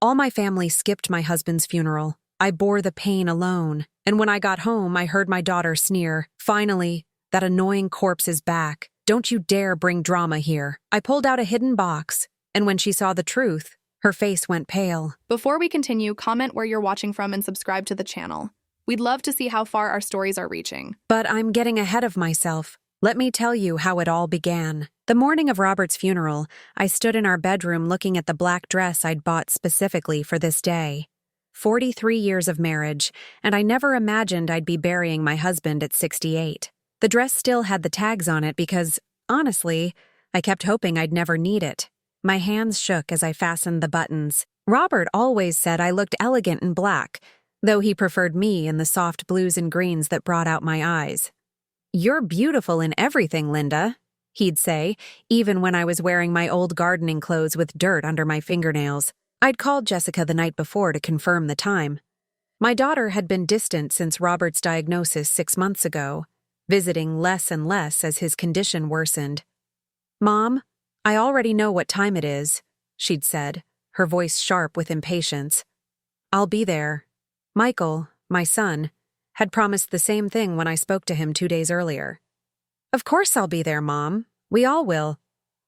All my family skipped my husband's funeral. I bore the pain alone, and when I got home, I heard my daughter sneer, "Finally, that annoying corpse is back. Don't you dare bring drama here." I pulled out a hidden box, and when she saw the truth, her face went pale. Before we continue, comment where you're watching from and subscribe to the channel. We'd love to see how far our stories are reaching. But I'm getting ahead of myself. Let me tell you how it all began. The morning of Robert's funeral, I stood in our bedroom looking at the black dress I'd bought specifically for this day. 43 years of marriage, and I never imagined I'd be burying my husband at 68. The dress still had the tags on it because, honestly, I kept hoping I'd never need it. My hands shook as I fastened the buttons. Robert always said I looked elegant in black, though he preferred me in the soft blues and greens that brought out my eyes. "You're beautiful in everything, Linda," he'd say, even when I was wearing my old gardening clothes with dirt under my fingernails. I'd called Jessica the night before to confirm the time. My daughter had been distant since Robert's diagnosis 6 months ago, visiting less and less as his condition worsened. "Mom, I already know what time it is," she'd said, her voice sharp with impatience. "I'll be there." Michael, my son, had promised the same thing when I spoke to him 2 days earlier. "Of course I'll be there, Mom. We all will.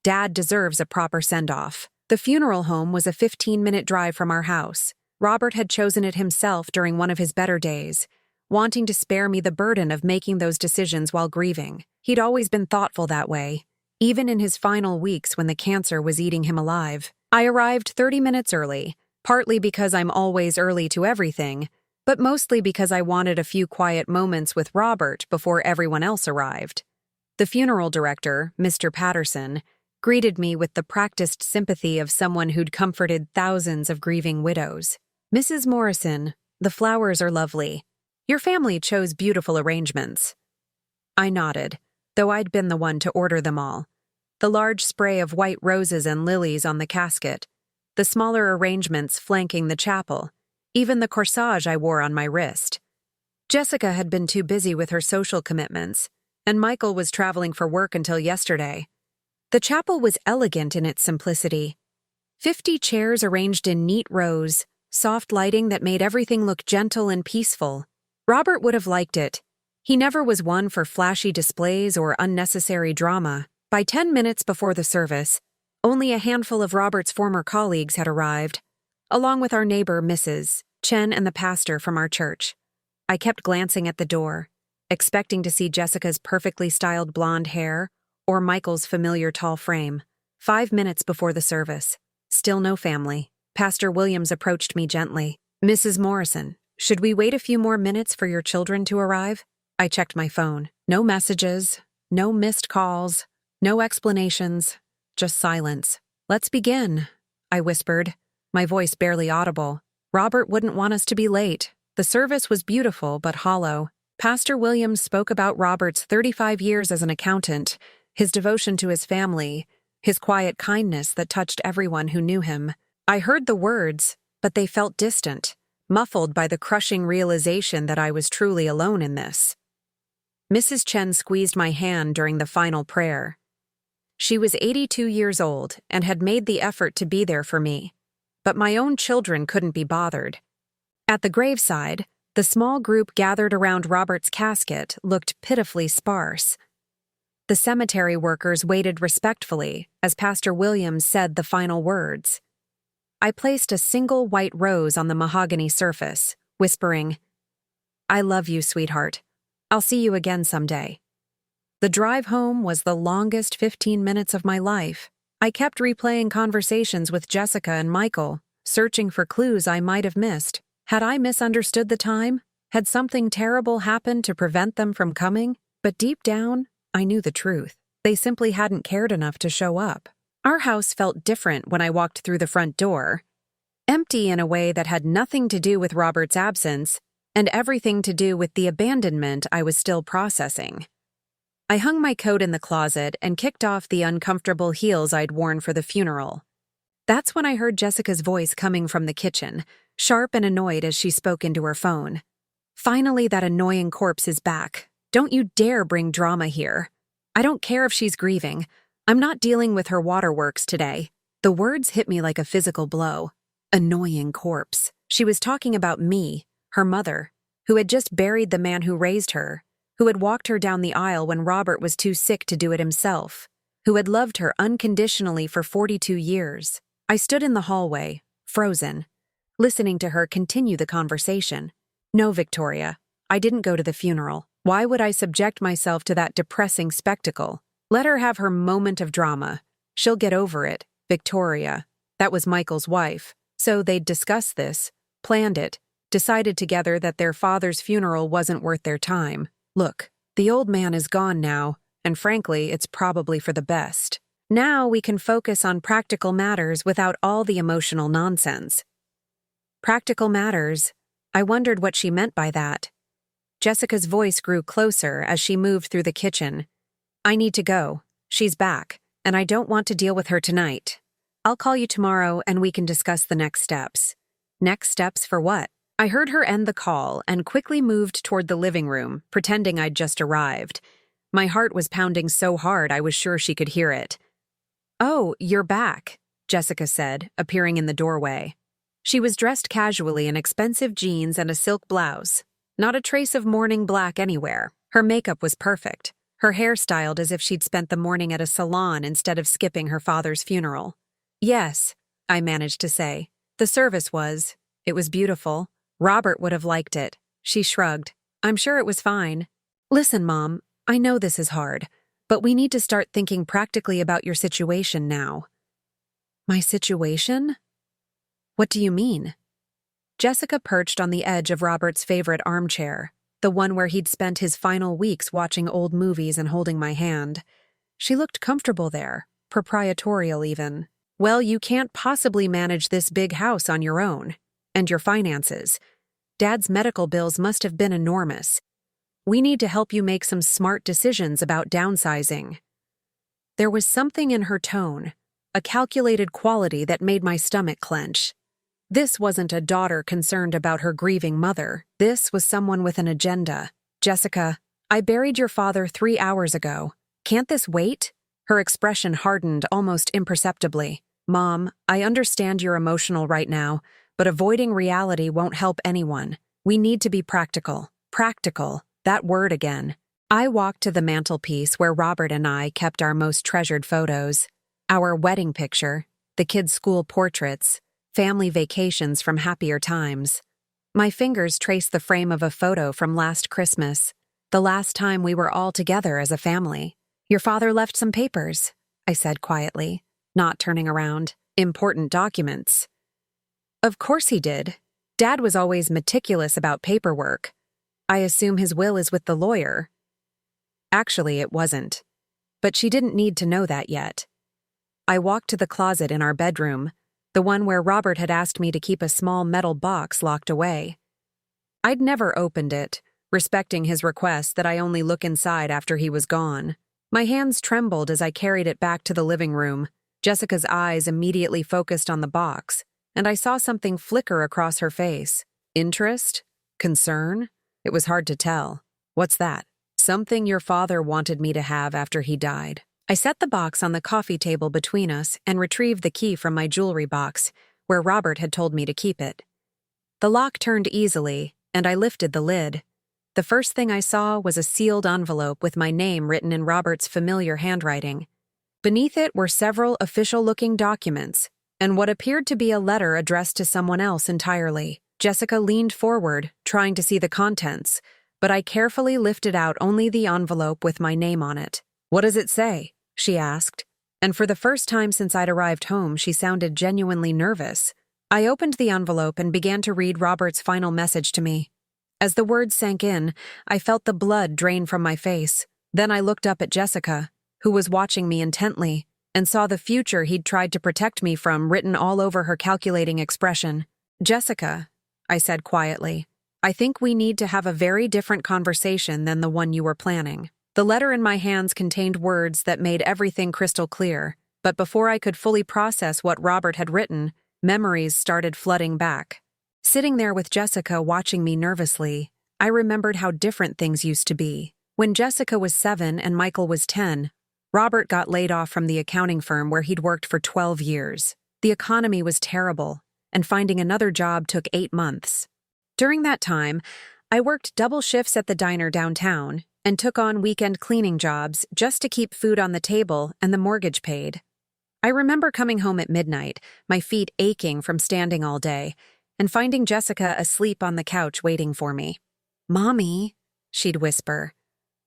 Dad deserves a proper send-off." The funeral home was a 15-minute drive from our house. Robert had chosen it himself during one of his better days, wanting to spare me the burden of making those decisions while grieving. He'd always been thoughtful that way, even in his final weeks when the cancer was eating him alive. I arrived 30 minutes early, partly because I'm always early to everything, but mostly because I wanted a few quiet moments with Robert before everyone else arrived. The funeral director, Mr. Patterson, greeted me with the practiced sympathy of someone who'd comforted thousands of grieving widows. "Mrs. Morrison, the flowers are lovely. Your family chose beautiful arrangements." I nodded, though I'd been the one to order them all. The large spray of white roses and lilies on the casket, the smaller arrangements flanking the chapel, even the corsage I wore on my wrist. Jessica had been too busy with her social commitments, and Michael was traveling for work until yesterday. The chapel was elegant in its simplicity. 50 chairs arranged in neat rows, soft lighting that made everything look gentle and peaceful. Robert would have liked it. He never was one for flashy displays or unnecessary drama. By 10 minutes before the service, only a handful of Robert's former colleagues had arrived, along with our neighbor, Mrs. Chen, and the pastor from our church. I kept glancing at the door, expecting to see Jessica's perfectly styled blonde hair or Michael's familiar tall frame. 5 minutes before the service, still no family. Pastor Williams approached me gently. "Mrs. Morrison, should we wait a few more minutes for your children to arrive?" I checked my phone. No messages, no missed calls, no explanations, just silence. "Let's begin," I whispered, my voice barely audible. Robert wouldn't want us to be late. The service was beautiful but hollow. Pastor Williams spoke about Robert's 35 years as an accountant, his devotion to his family, his quiet kindness that touched everyone who knew him. I heard the words, but they felt distant, muffled by the crushing realization that I was truly alone in this. Mrs. Chen squeezed my hand during the final prayer. She was 82 years old and had made the effort to be there for me, but my own children couldn't be bothered. At the graveside, the small group gathered around Robert's casket looked pitifully sparse. The cemetery workers waited respectfully as Pastor Williams said the final words. I placed a single white rose on the mahogany surface, whispering, "I love you, sweetheart. I'll see you again someday." The drive home was the longest 15 minutes of my life. I kept replaying conversations with Jessica and Michael, searching for clues I might have missed. Had I misunderstood the time? Had something terrible happened to prevent them from coming? But deep down, I knew the truth. They simply hadn't cared enough to show up. Our house felt different when I walked through the front door. Empty in a way that had nothing to do with Robert's absence, and everything to do with the abandonment I was still processing. I hung my coat in the closet and kicked off the uncomfortable heels I'd worn for the funeral. That's when I heard Jessica's voice coming from the kitchen, sharp and annoyed as she spoke into her phone. "Finally, that annoying corpse is back. Don't you dare bring drama here. I don't care if she's grieving. I'm not dealing with her waterworks today." The words hit me like a physical blow. Annoying corpse. She was talking about me, her mother, who had just buried the man who raised her, who had walked her down the aisle when Robert was too sick to do it himself, who had loved her unconditionally for 42 years. I stood in the hallway, frozen, listening to her continue the conversation. No, Victoria, I didn't go to the funeral. Why would I subject myself to that depressing spectacle? Let her have her moment of drama. She'll get over it, Victoria. That was Michael's wife. So they'd discussed this, planned it, decided together that their father's funeral wasn't worth their time. Look, the old man is gone now, and frankly, it's probably for the best. Now we can focus on practical matters without all the emotional nonsense. Practical matters? I wondered what she meant by that. Jessica's voice grew closer as she moved through the kitchen. I need to go. She's back, and I don't want to deal with her tonight. I'll call you tomorrow and we can discuss the next steps. Next steps for what? I heard her end the call and quickly moved toward the living room, pretending I'd just arrived. My heart was pounding so hard I was sure she could hear it. Oh, you're back, Jessica said, appearing in the doorway. She was dressed casually in expensive jeans and a silk blouse. Not a trace of morning black anywhere. Her makeup was perfect, her hair styled as if she'd spent the morning at a salon instead of skipping her father's funeral. Yes, I managed to say. The service was. It was beautiful. Robert would have liked it. She shrugged. I'm sure it was fine. Listen, Mom, I know this is hard, but we need to start thinking practically about your situation now. My situation? What do you mean? Jessica perched on the edge of Robert's favorite armchair, the one where he'd spent his final weeks watching old movies and holding my hand. She looked comfortable there, proprietorial even. Well, you can't possibly manage this big house on your own. And your finances. Dad's medical bills must have been enormous. We need to help you make some smart decisions about downsizing. There was something in her tone, a calculated quality that made my stomach clench. This wasn't a daughter concerned about her grieving mother. This was someone with an agenda. Jessica, I buried your father 3 hours ago. Can't this wait? Her expression hardened almost imperceptibly. Mom, I understand you're emotional right now, but avoiding reality won't help anyone. We need to be practical. Practical, that word again. I walked to the mantelpiece where Robert and I kept our most treasured photos. Our wedding picture, the kids' school portraits, family vacations from happier times. My fingers traced the frame of a photo from last Christmas, the last time we were all together as a family. Your father left some papers, I said quietly, not turning around. Important documents. Of course he did. Dad was always meticulous about paperwork. I assume his will is with the lawyer. Actually, it wasn't. But she didn't need to know that yet. I walked to the closet in our bedroom, the one where Robert had asked me to keep a small metal box locked away. I'd never opened it, respecting his request that I only look inside after he was gone. My hands trembled as I carried it back to the living room. Jessica's eyes immediately focused on the box, and I saw something flicker across her face. Interest? Concern? It was hard to tell. What's that? Something your father wanted me to have after he died. I set the box on the coffee table between us and retrieved the key from my jewelry box, where Robert had told me to keep it. The lock turned easily, and I lifted the lid. The first thing I saw was a sealed envelope with my name written in Robert's familiar handwriting. Beneath it were several official-looking documents, and what appeared to be a letter addressed to someone else entirely. Jessica leaned forward, trying to see the contents, but I carefully lifted out only the envelope with my name on it. What does it say? She asked, and for the first time since I'd arrived home, she sounded genuinely nervous. I opened the envelope and began to read Robert's final message to me. As the words sank in, I felt the blood drain from my face. Then I looked up at Jessica, who was watching me intently, and saw the future he'd tried to protect me from written all over her calculating expression. Jessica, I said quietly, I think we need to have a very different conversation than the one you were planning. The letter in my hands contained words that made everything crystal clear, but before I could fully process what Robert had written, memories started flooding back. Sitting there with Jessica watching me nervously, I remembered how different things used to be. When Jessica was 7 and Michael was 10, Robert got laid off from the accounting firm where he'd worked for 12 years. The economy was terrible, and finding another job took 8 months. During that time, I worked double shifts at the diner downtown and took on weekend cleaning jobs just to keep food on the table and the mortgage paid. I remember coming home at midnight, my feet aching from standing all day, and finding Jessica asleep on the couch waiting for me. "Mommy," she'd whisper,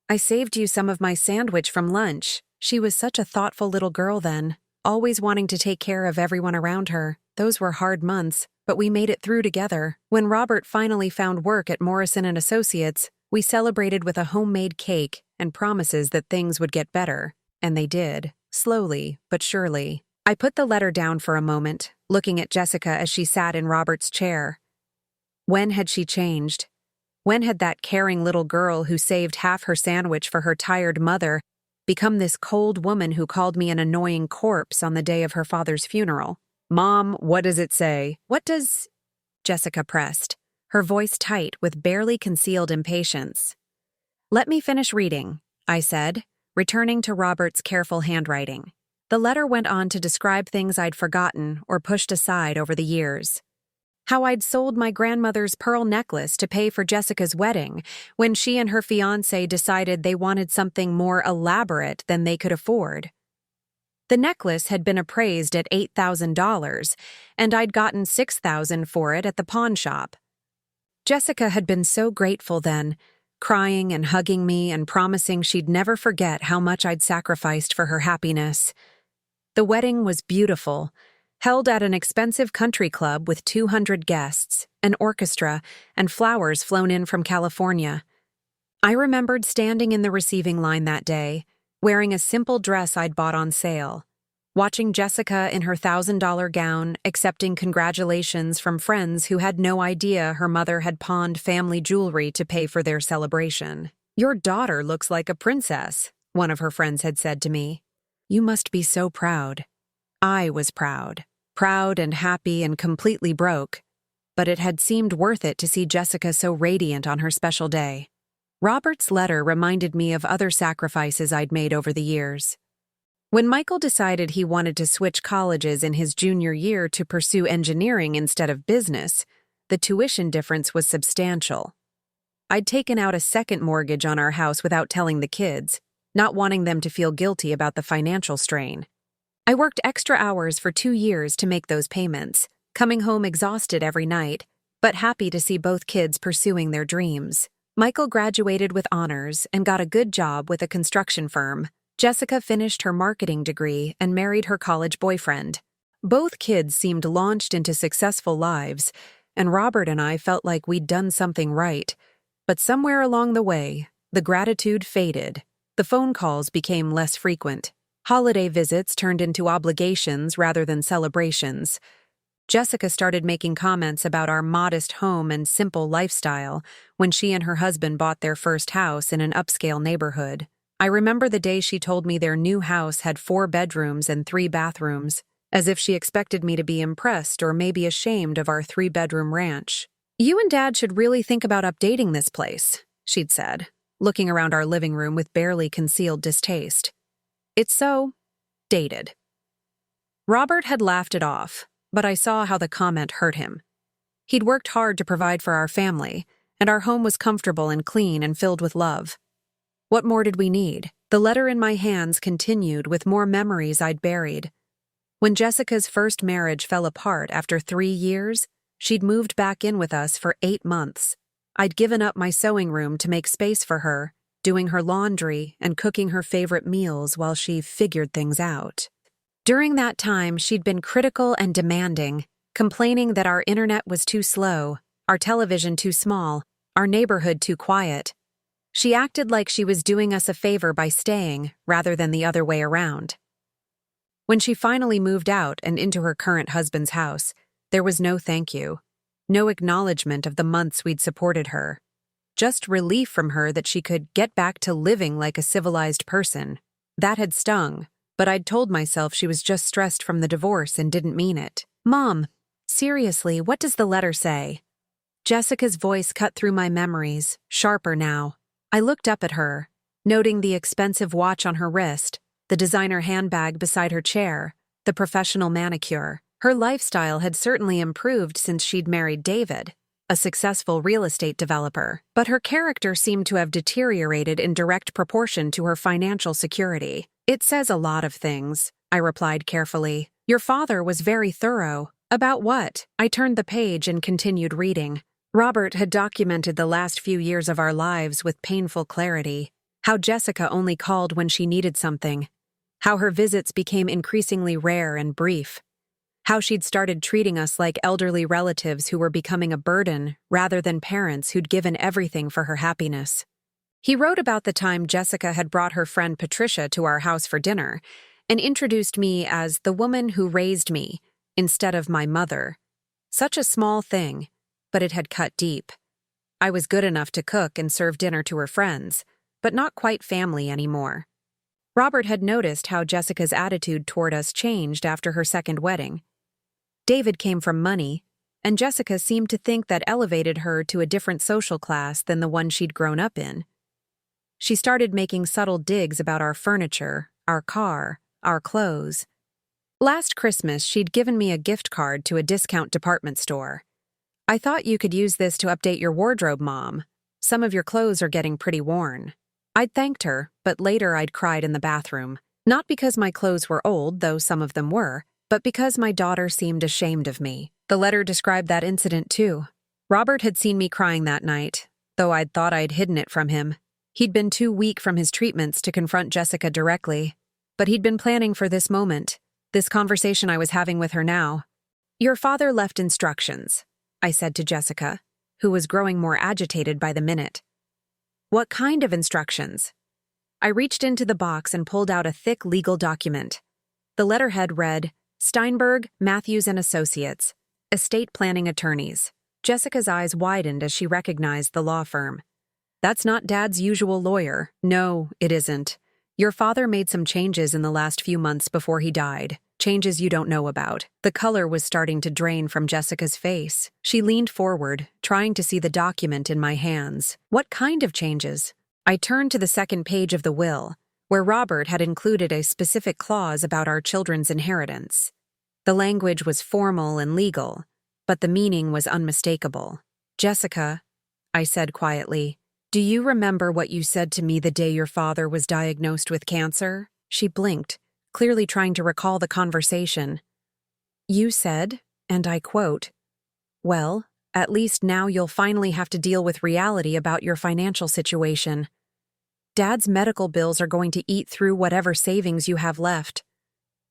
"I saved you some of my sandwich from lunch." She was such a thoughtful little girl then, always wanting to take care of everyone around her. Those were hard months, but we made it through together. When Robert finally found work at Morrison and Associates, we celebrated with a homemade cake and promises that things would get better, and they did, slowly but surely. I put the letter down for a moment, looking at Jessica as she sat in Robert's chair. When had she changed? When had that caring little girl who saved half her sandwich for her tired mother become this cold woman who called me an annoying corpse on the day of her father's funeral? "Mom, what does it say?" "What does—" Jessica pressed, her voice tight with barely concealed impatience. "Let me finish reading," I said, returning to Robert's careful handwriting. The letter went on to describe things I'd forgotten or pushed aside over the years. How I'd sold my grandmother's pearl necklace to pay for Jessica's wedding when she and her fiancé decided they wanted something more elaborate than they could afford. The necklace had been appraised at $8,000, and I'd gotten $6,000 for it at the pawn shop. Jessica had been so grateful then, crying and hugging me and promising she'd never forget how much I'd sacrificed for her happiness. The wedding was beautiful, held at an expensive country club with 200 guests, an orchestra, and flowers flown in from California. I remembered standing in the receiving line that day, wearing a simple dress I'd bought on sale, watching Jessica in her $1,000 gown accepting congratulations from friends who had no idea her mother had pawned family jewelry to pay for their celebration. "Your daughter looks like a princess," one of her friends had said to me. "You must be so proud." I was proud and happy and completely broke, but it had seemed worth it to see Jessica so radiant on her special day. Robert's letter reminded me of other sacrifices I'd made over the years. When Michael decided he wanted to switch colleges in his junior year to pursue engineering instead of business, the tuition difference was substantial. I'd taken out a second mortgage on our house without telling the kids, not wanting them to feel guilty about the financial strain. I worked extra hours for 2 years to make those payments, coming home exhausted every night, but happy to see both kids pursuing their dreams. Michael graduated with honors and got a good job with a construction firm. Jessica finished her marketing degree and married her college boyfriend. Both kids seemed launched into successful lives, and Robert and I felt like we'd done something right. But somewhere along the way, the gratitude faded. The phone calls became less frequent. Holiday visits turned into obligations rather than celebrations. Jessica started making comments about our modest home and simple lifestyle when she and her husband bought their first house in an upscale neighborhood. I remember the day she told me their new house had 4 bedrooms and 3 bathrooms, as if she expected me to be impressed or maybe ashamed of our 3-bedroom ranch. "You and Dad should really think about updating this place," she'd said, looking around our living room with barely concealed distaste. "It's so dated." Robert had laughed it off, but I saw how the comment hurt him. He'd worked hard to provide for our family, and our home was comfortable and clean and filled with love. What more did we need? The letter in my hands continued with more memories I'd buried. When Jessica's first marriage fell apart after 3 years, she'd moved back in with us for 8 months. I'd given up my sewing room to make space for her, doing her laundry and cooking her favorite meals while she figured things out. During that time, she'd been critical and demanding, complaining that our internet was too slow, our television too small, our neighborhood too quiet. She acted like she was doing us a favor by staying, rather than the other way around. When she finally moved out and into her current husband's house, there was no thank you, no acknowledgement of the months we'd supported her. Just relief from her that she could get back to living like a civilized person. That had stung, but I'd told myself she was just stressed from the divorce and didn't mean it. "Mom, seriously, what does the letter say?" Jessica's voice cut through my memories, sharper now. I looked up at her, noting the expensive watch on her wrist, the designer handbag beside her chair, the professional manicure. Her lifestyle had certainly improved since she'd married David, a successful real estate developer, but her character seemed to have deteriorated in direct proportion to her financial security. "It says a lot of things," I replied carefully. "Your father was very thorough." "About what?" I turned the page and continued reading. Robert had documented the last few years of our lives with painful clarity. How Jessica only called when she needed something. How her visits became increasingly rare and brief. How she'd started treating us like elderly relatives who were becoming a burden rather than parents who'd given everything for her happiness. He wrote about the time Jessica had brought her friend Patricia to our house for dinner and introduced me as the woman who raised me instead of my mother. Such a small thing, but it had cut deep. I was good enough to cook and serve dinner to her friends, but not quite family anymore. Robert had noticed how Jessica's attitude toward us changed after her second wedding. David came from money, and Jessica seemed to think that elevated her to a different social class than the one she'd grown up in. She started making subtle digs about our furniture, our car, our clothes. Last Christmas, she'd given me a gift card to a discount department store. "I thought you could use this to update your wardrobe, Mom. Some of your clothes are getting pretty worn." I'd thanked her, but later I'd cried in the bathroom. Not because my clothes were old, though some of them were, but because my daughter seemed ashamed of me. The letter described that incident too. Robert had seen me crying that night, though I'd thought I'd hidden it from him. He'd been too weak from his treatments to confront Jessica directly, but he'd been planning for this moment, this conversation I was having with her now. "Your father left instructions," I said to Jessica, who was growing more agitated by the minute. "What kind of instructions?" I reached into the box and pulled out a thick legal document. The letterhead read, "Steinberg, Matthews and Associates, Estate Planning Attorneys." Jessica's eyes widened as she recognized the law firm. "That's not Dad's usual lawyer." "No, it isn't. Your father made some changes in the last few months before he died. Changes you don't know about." The color was starting to drain from Jessica's face. She leaned forward, trying to see the document in my hands. "What kind of changes?" I turned to the second page of the will, where Robert had included a specific clause about our children's inheritance. The language was formal and legal, but the meaning was unmistakable. "Jessica," I said quietly, "do you remember what you said to me the day your father was diagnosed with cancer?" She blinked, clearly trying to recall the conversation. "You said," and I quote, "Well, at least now you'll finally have to deal with reality about your financial situation. Dad's medical bills are going to eat through whatever savings you have left."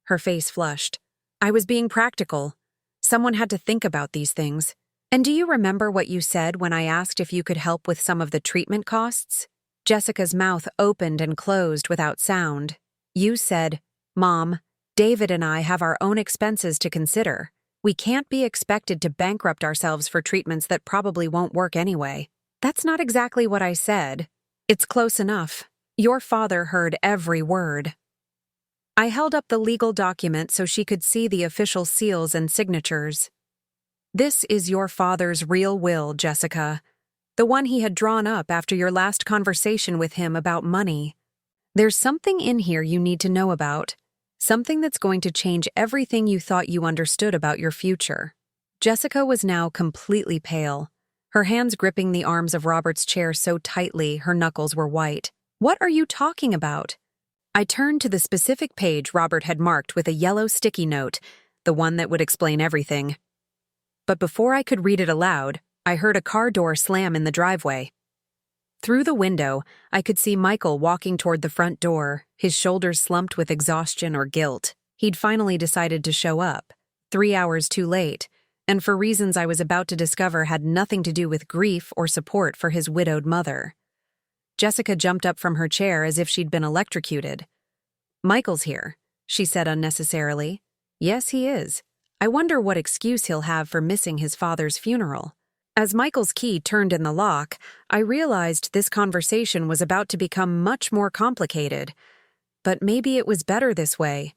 Her face flushed. "I was being practical. Someone had to think about these things. And do you remember what you said when I asked if you could help with some of the treatment costs?" Jessica's mouth opened and closed without sound. "You said, 'Mom, David and I have our own expenses to consider. We can't be expected to bankrupt ourselves for treatments that probably won't work anyway.'" "That's not exactly what I said." "It's close enough. Your father heard every word." I held up the legal document so she could see the official seals and signatures. "This is your father's real will, Jessica. The one he had drawn up after your last conversation with him about money. There's something in here you need to know about. Something that's going to change everything you thought you understood about your future." Jessica was now completely pale, her hands gripping the arms of Robert's chair so tightly her knuckles were white. "What are you talking about?" I turned to the specific page Robert had marked with a yellow sticky note, the one that would explain everything. But before I could read it aloud, I heard a car door slam in the driveway. Through the window, I could see Michael walking toward the front door, his shoulders slumped with exhaustion or guilt. He'd finally decided to show up, 3 hours too late, and for reasons I was about to discover had nothing to do with grief or support for his widowed mother. Jessica jumped up from her chair as if she'd been electrocuted. "Michael's here," she said unnecessarily. "Yes, he is. I wonder what excuse he'll have for missing his father's funeral." As Michael's key turned in the lock, I realized this conversation was about to become much more complicated. But maybe it was better this way.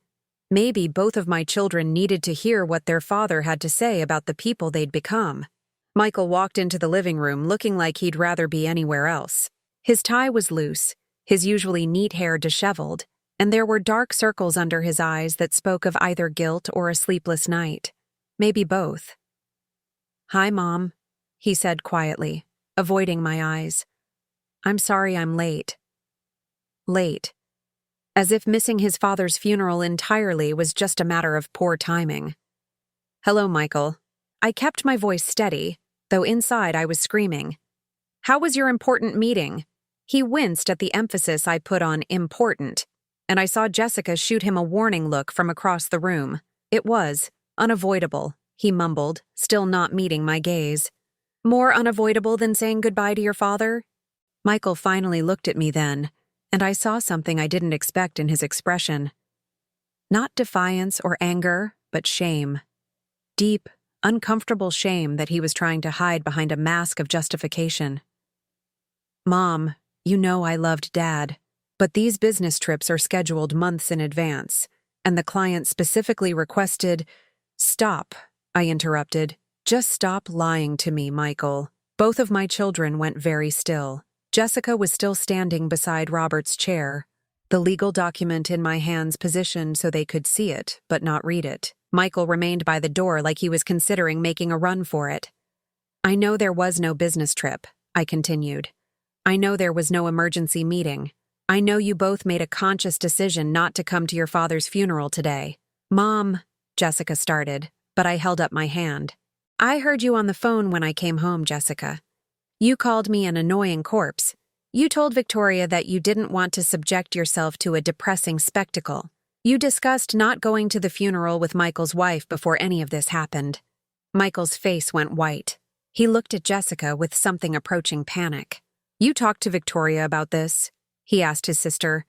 Maybe both of my children needed to hear what their father had to say about the people they'd become. Michael walked into the living room looking like he'd rather be anywhere else. His tie was loose, his usually neat hair disheveled, and there were dark circles under his eyes that spoke of either guilt or a sleepless night. Maybe both. "Hi, Mom," he said quietly, avoiding my eyes. "I'm sorry I'm late." Late. As if missing his father's funeral entirely was just a matter of poor timing. "Hello, Michael." I kept my voice steady, though inside I was screaming. "How was your important meeting?" He winced at the emphasis I put on important, and I saw Jessica shoot him a warning look from across the room. It was unavoidable, he mumbled, still not meeting my gaze. "More unavoidable than saying goodbye to your father?" Michael finally looked at me then, and I saw something I didn't expect in his expression. Not defiance or anger, but shame. Deep, uncomfortable shame that he was trying to hide behind a mask of justification. "Mom, you know I loved Dad, but these business trips are scheduled months in advance, and the client specifically requested—" "Stop," I interrupted. "Just stop lying to me, Michael." Both of my children went very still. Jessica was still standing beside Robert's chair, the legal document in my hands positioned so they could see it, but not read it. Michael remained by the door like he was considering making a run for it. "I know there was no business trip," I continued. "I know there was no emergency meeting. I know you both made a conscious decision not to come to your father's funeral today." "Mom," Jessica started, but I held up my hand. "I heard you on the phone when I came home, Jessica. You called me an annoying corpse. You told Victoria that you didn't want to subject yourself to a depressing spectacle. You discussed not going to the funeral with Michael's wife before any of this happened." Michael's face went white. He looked at Jessica with something approaching panic. "You talked to Victoria about this?" he asked his sister.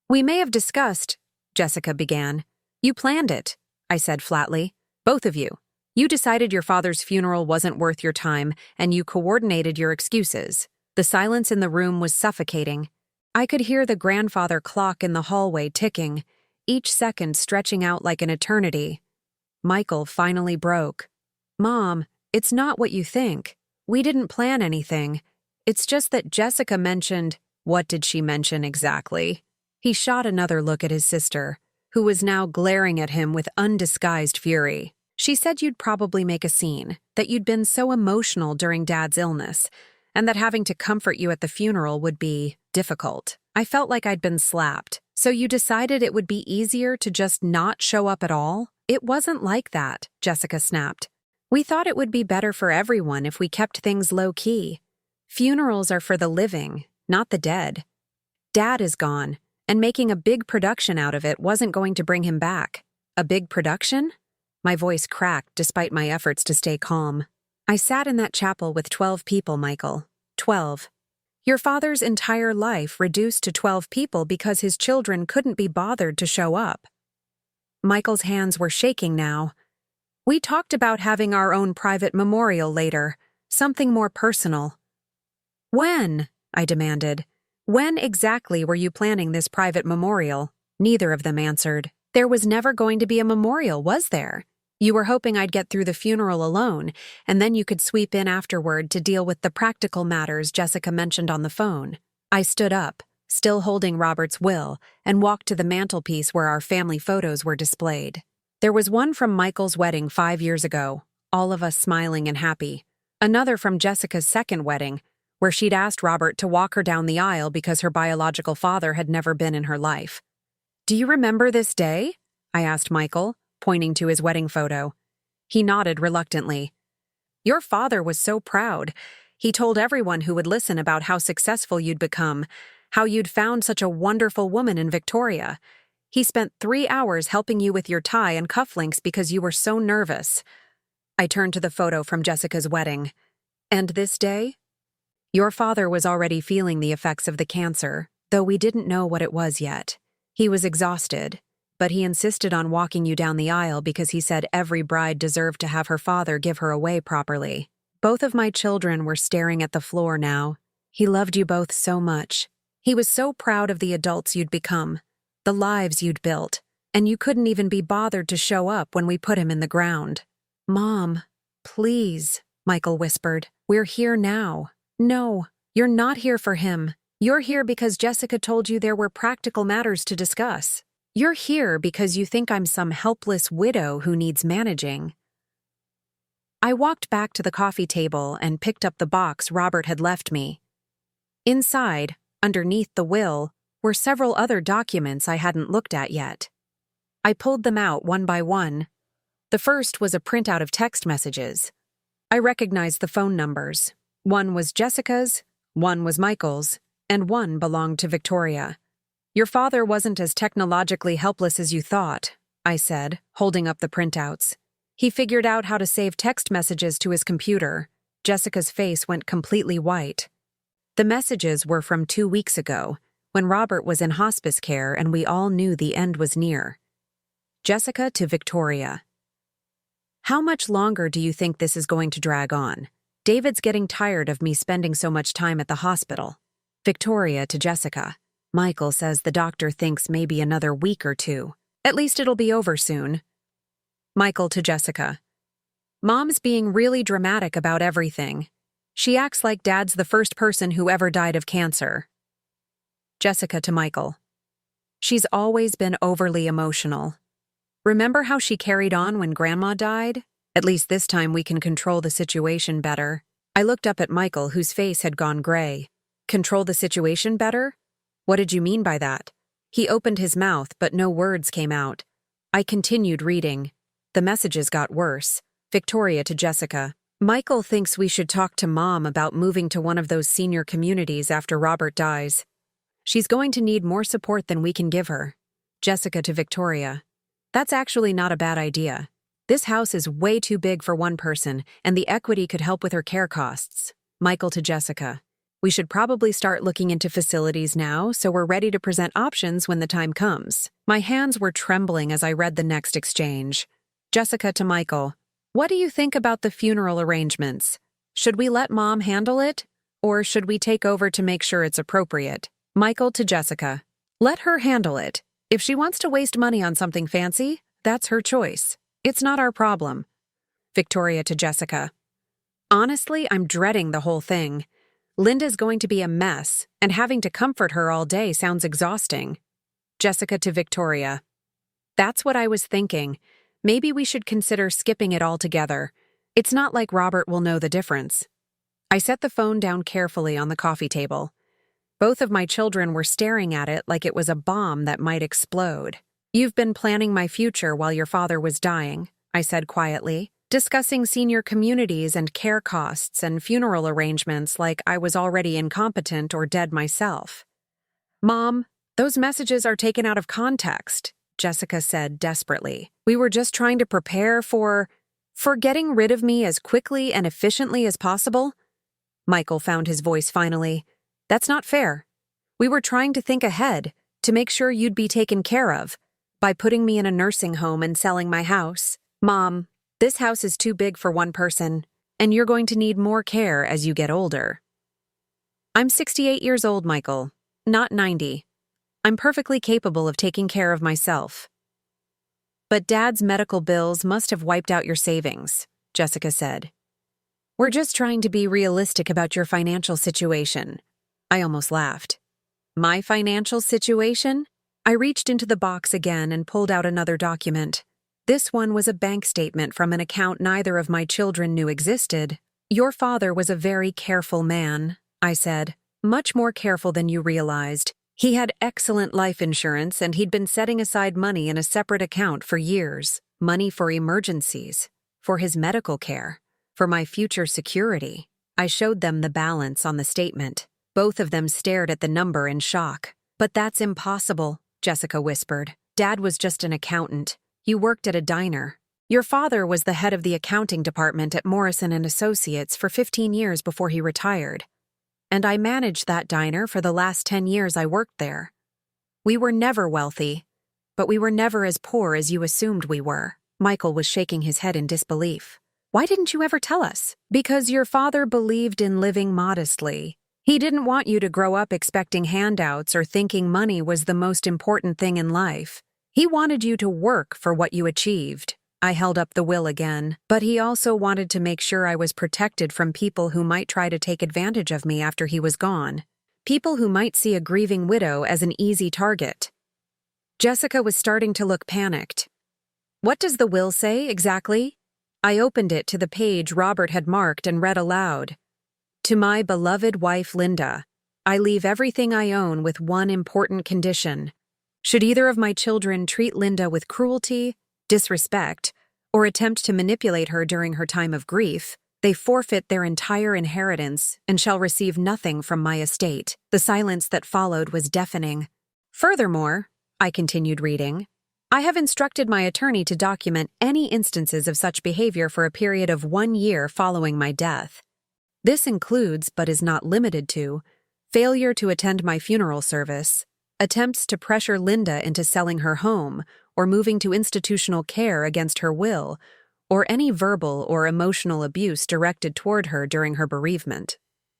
"We may have discussed," Jessica began. "You planned it," I said flatly. "Both of you. You decided your father's funeral wasn't worth your time, and you coordinated your excuses." The silence in the room was suffocating. I could hear the grandfather clock in the hallway ticking, each second stretching out like an eternity. Michael finally broke. "Mom, it's not what you think. We didn't plan anything. It's just that Jessica mentioned—" "What did she mention exactly?" He shot another look at his sister, who was now glaring at him with undisguised fury. "She said you'd probably make a scene, that you'd been so emotional during Dad's illness, and that having to comfort you at the funeral would be difficult. I felt like I'd been slapped. So you decided it would be easier to just not show up at all?" "It wasn't like that," Jessica snapped. "We thought it would be better for everyone if we kept things low-key. Funerals are for the living, not the dead. Dad is gone, and making a big production out of it wasn't going to bring him back." "A big production?" My voice cracked despite my efforts to stay calm. "I sat in that chapel with 12 people, Michael. 12. Your father's entire life reduced to 12 people because his children couldn't be bothered to show up." Michael's hands were shaking now. "We talked about having our own private memorial later, something more personal." "When?" I demanded. "When exactly were you planning this private memorial?" Neither of them answered. "There was never going to be a memorial, was there? You were hoping I'd get through the funeral alone, and then you could sweep in afterward to deal with the practical matters Jessica mentioned on the phone." I stood up, still holding Robert's will, and walked to the mantelpiece where our family photos were displayed. There was one from Michael's wedding 5 years ago, all of us smiling and happy. Another from Jessica's second wedding, where she'd asked Robert to walk her down the aisle because her biological father had never been in her life. "Do you remember this day?" I asked Michael, pointing to his wedding photo. He nodded reluctantly. "Your father was so proud. He told everyone who would listen about how successful you'd become, how you'd found such a wonderful woman in Victoria. He spent 3 hours helping you with your tie and cufflinks because you were so nervous." I turned to the photo from Jessica's wedding. "And this day?" "Your father was already feeling the effects of the cancer, though we didn't know what it was yet. He was exhausted, but he insisted on walking you down the aisle because he said every bride deserved to have her father give her away properly." Both of my children were staring at the floor now. "He loved you both so much. He was so proud of the adults you'd become, the lives you'd built, and you couldn't even be bothered to show up when we put him in the ground." "Mom, please," Michael whispered. "We're here now." "No, you're not here for him. You're here because Jessica told you there were practical matters to discuss. You're here because you think I'm some helpless widow who needs managing." I walked back to the coffee table and picked up the box Robert had left me. Inside, underneath the will, were several other documents I hadn't looked at yet. I pulled them out one by one. The first was a printout of text messages. I recognized the phone numbers. One was Jessica's, one was Michael's, and one belonged to Victoria. "Your father wasn't as technologically helpless as you thought," I said, holding up the printouts. "He figured out how to save text messages to his computer." Jessica's face went completely white. The messages were from 2 weeks ago, when Robert was in hospice care and we all knew the end was near. Jessica to Victoria. "How much longer do you think this is going to drag on? David's getting tired of me spending so much time at the hospital." Victoria to Jessica. "Michael says the doctor thinks maybe another week or 2. At least it'll be over soon." Michael to Jessica. "Mom's being really dramatic about everything. She acts like Dad's the first person who ever died of cancer." Jessica to Michael. "She's always been overly emotional. Remember how she carried on when Grandma died? At least this time we can control the situation better." I looked up at Michael, whose face had gone gray. "Control the situation better? What did you mean by that?" He opened his mouth, but no words came out. I continued reading. The messages got worse. Victoria to Jessica. "Michael thinks we should talk to Mom about moving to one of those senior communities after Robert dies. She's going to need more support than we can give her." Jessica to Victoria. "That's actually not a bad idea. This house is way too big for one person, and the equity could help with her care costs." Michael to Jessica. "We should probably start looking into facilities now, so we're ready to present options when the time comes." My hands were trembling as I read the next exchange. Jessica to Michael. "What do you think about the funeral arrangements? Should we let Mom handle it? Or should we take over to make sure it's appropriate?" Michael to Jessica. "Let her handle it. If she wants to waste money on something fancy, that's her choice. It's not our problem." Victoria to Jessica. "Honestly, I'm dreading the whole thing. Linda's going to be a mess, and having to comfort her all day sounds exhausting." Jessica to Victoria. "That's what I was thinking. Maybe we should consider skipping it altogether. It's not like Robert will know the difference." I set the phone down carefully on the coffee table. Both of my children were staring at it like it was a bomb that might explode. "You've been planning my future while your father was dying," I said quietly, discussing senior communities and care costs and funeral arrangements like I was already incompetent or dead myself. "Mom, those messages are taken out of context," Jessica said desperately. "We were just trying to prepare for getting rid of me as quickly and efficiently as possible." Michael found his voice finally. "That's not fair. We were trying to think ahead, to make sure you'd be taken care of, by putting me in a nursing home and selling my house. Mom, this house is too big for one person, and you're going to need more care as you get older." "I'm 68 years old, Michael, not 90. I'm perfectly capable of taking care of myself." "But Dad's medical bills must have wiped out your savings," Jessica said. "We're just trying to be realistic about your financial situation." I almost laughed. "My financial situation?" I reached into the box again and pulled out another document. This one was a bank statement from an account neither of my children knew existed. "Your father was a very careful man," I said. "Much more careful than you realized. He had excellent life insurance and he'd been setting aside money in a separate account for years. Money for emergencies, for his medical care, for my future security." I showed them the balance on the statement. Both of them stared at the number in shock. "But that's impossible," Jessica whispered. "Dad was just an accountant. You worked at a diner. Your father was the head of the accounting department at Morrison and Associates for 15 years before he retired. And I managed that diner for the last 10 years I worked there. We were never wealthy, but we were never as poor as you assumed we were." Michael was shaking his head in disbelief. "Why didn't you ever tell us?" "Because your father believed in living modestly. He didn't want you to grow up expecting handouts or thinking money was the most important thing in life. He wanted you to work for what you achieved." I held up the will again. "But he also wanted to make sure I was protected from people who might try to take advantage of me after he was gone. People who might see a grieving widow as an easy target." Jessica was starting to look panicked. "What does the will say, exactly?" I opened it to the page Robert had marked and read aloud. To my beloved wife Linda, I leave everything I own with one important condition. Should either of my children treat Linda with cruelty, disrespect, or attempt to manipulate her during her time of grief, they forfeit their entire inheritance and shall receive nothing from my estate. The silence that followed was deafening. Furthermore, I continued reading, I have instructed my attorney to document any instances of such behavior for a period of 1 year following my death. This includes, but is not limited to, failure to attend my funeral service, attempts to pressure Linda into selling her home or moving to institutional care against her will, or any verbal or emotional abuse directed toward her during her bereavement.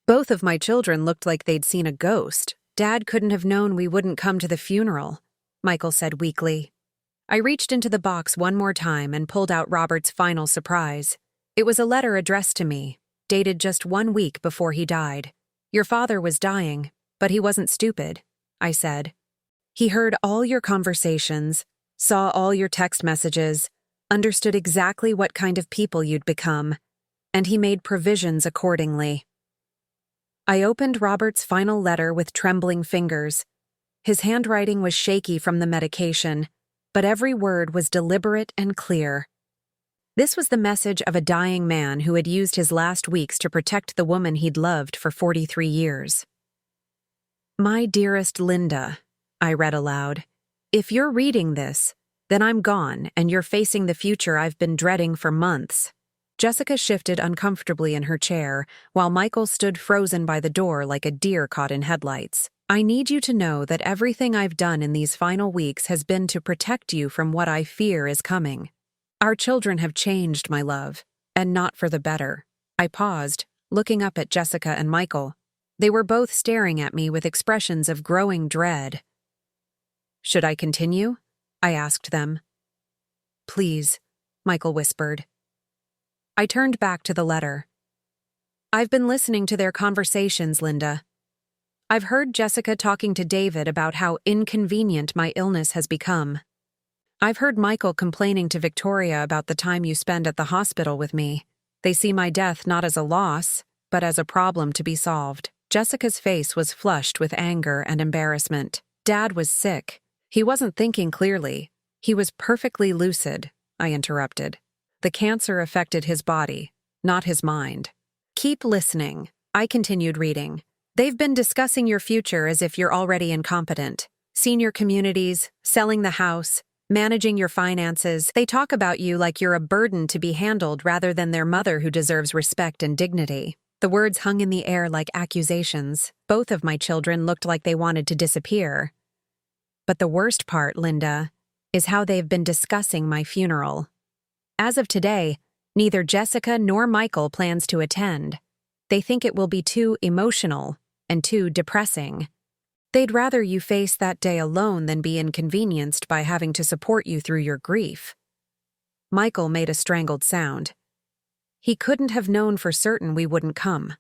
Both of my children looked like they'd seen a ghost. Dad couldn't have known we wouldn't come to the funeral, Michael said weakly. I reached into the box one more time and pulled out Robert's final surprise. It was a letter addressed to me, dated just 1 week before he died. Your father was dying, but he wasn't stupid, I said. He heard all your conversations, saw all your text messages, understood exactly what kind of people you'd become, and he made provisions accordingly. I opened Robert's final letter with trembling fingers. His handwriting was shaky from the medication, but every word was deliberate and clear. This was the message of a dying man who had used his last weeks to protect the woman he'd loved for 43 years. My dearest Linda, I read aloud, if you're reading this, then I'm gone and you're facing the future I've been dreading for months. Jessica shifted uncomfortably in her chair, while Michael stood frozen by the door like a deer caught in headlights. I need you to know that everything I've done in these final weeks has been to protect you from what I fear is coming. Our children have changed, my love, and not for the better. I paused, looking up at Jessica and Michael. They were both staring at me with expressions of growing dread. Should I continue? I asked them. Please, Michael whispered. I turned back to the letter. I've been listening to their conversations, Linda. I've heard Jessica talking to David about how inconvenient my illness has become. I've heard Michael complaining to Victoria about the time you spend at the hospital with me. They see my death not as a loss, but as a problem to be solved. Jessica's face was flushed with anger and embarrassment. Dad was sick. He wasn't thinking clearly. He was perfectly lucid, I interrupted. The cancer affected his body, not his mind. Keep listening. I continued reading. They've been discussing your future as if you're already incompetent. Senior communities, selling the house, managing your finances. They talk about you like you're a burden to be handled rather than their mother who deserves respect and dignity. The words hung in the air like accusations. Both of my children looked like they wanted to disappear. But the worst part, Linda, is how they've been discussing my funeral. As of today, neither Jessica nor Michael plans to attend. They think it will be too emotional and too depressing. They'd rather you face that day alone than be inconvenienced by having to support you through your grief. Michael made a strangled sound. He couldn't have known for certain we wouldn't come.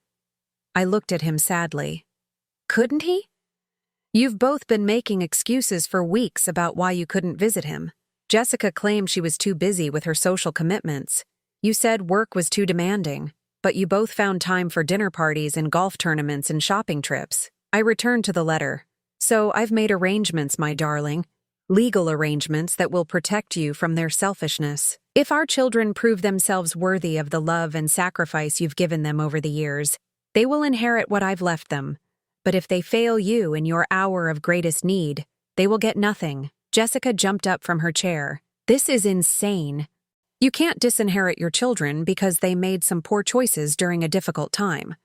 I looked at him sadly. Couldn't he? You've both been making excuses for weeks about why you couldn't visit him. Jessica claimed she was too busy with her social commitments. You said work was too demanding, but you both found time for dinner parties and golf tournaments and shopping trips. I returned to the letter. So I've made arrangements, my darling. Legal arrangements that will protect you from their selfishness. If our children prove themselves worthy of the love and sacrifice you've given them over the years, they will inherit what I've left them. But if they fail you in your hour of greatest need, they will get nothing. Jessica jumped up from her chair. This is insane. You can't disinherit your children because they made some poor choices during a difficult time.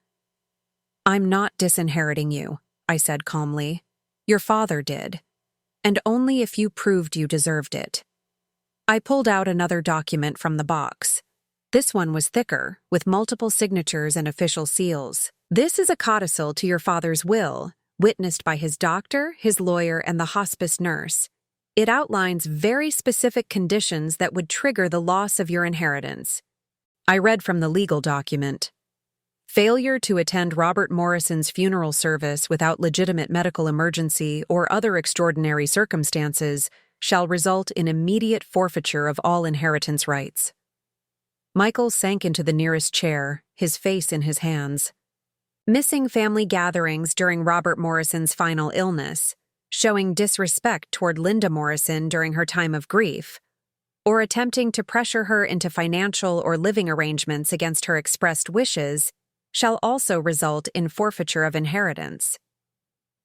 I'm not disinheriting you, I said calmly. Your father did. And only if you proved you deserved it. I pulled out another document from the box. This one was thicker, with multiple signatures and official seals. This is a codicil to your father's will, witnessed by his doctor, his lawyer, and the hospice nurse. It outlines very specific conditions that would trigger the loss of your inheritance. I read from the legal document. Failure to attend Robert Morrison's funeral service without legitimate medical emergency or other extraordinary circumstances shall result in immediate forfeiture of all inheritance rights. Michael sank into the nearest chair, his face in his hands. Missing family gatherings during Robert Morrison's final illness, showing disrespect toward Linda Morrison during her time of grief, or attempting to pressure her into financial or living arrangements against her expressed wishes, shall also result in forfeiture of inheritance.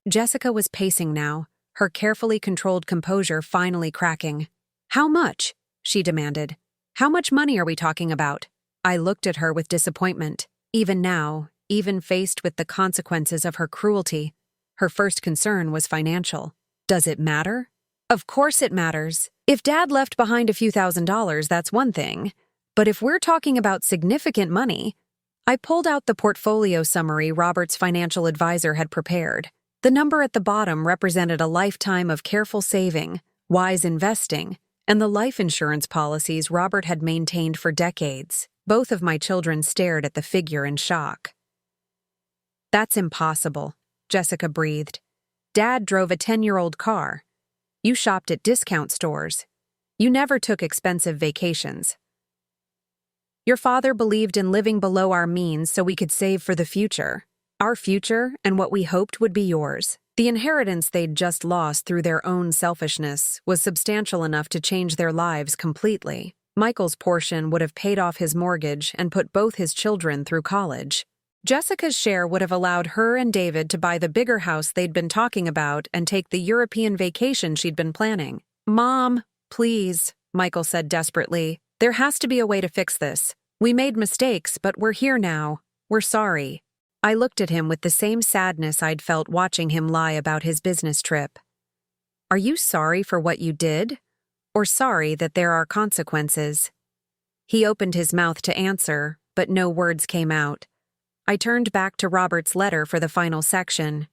Jessica was pacing now, her carefully controlled composure finally cracking. "How much?" she demanded. "How much money are we talking about?" I looked at her with disappointment. Even now, even faced with the consequences of her cruelty, her first concern was financial. Does it matter? Of course it matters. If Dad left behind a few $1,000s, that's one thing. But if we're talking about significant money, I pulled out the portfolio summary Robert's financial advisor had prepared. The number at the bottom represented a lifetime of careful saving, wise investing, and the life insurance policies Robert had maintained for decades. Both of my children stared at the figure in shock. "That's impossible," Jessica breathed. "Dad drove a 10-year-old car. You shopped at discount stores. You never took expensive vacations. Your father believed in living below our means so we could save for the future. Our future and what we hoped would be yours." The inheritance they'd just lost through their own selfishness was substantial enough to change their lives completely. Michael's portion would have paid off his mortgage and put both his children through college. Jessica's share would have allowed her and David to buy the bigger house they'd been talking about and take the European vacation she'd been planning. "Mom, please," Michael said desperately. "There has to be a way to fix this. We made mistakes, but we're here now. We're sorry." I looked at him with the same sadness I'd felt watching him lie about his business trip. "Are you sorry for what you did? Or sorry that there are consequences?" He opened his mouth to answer, but no words came out. I turned back to Robert's letter for the final section.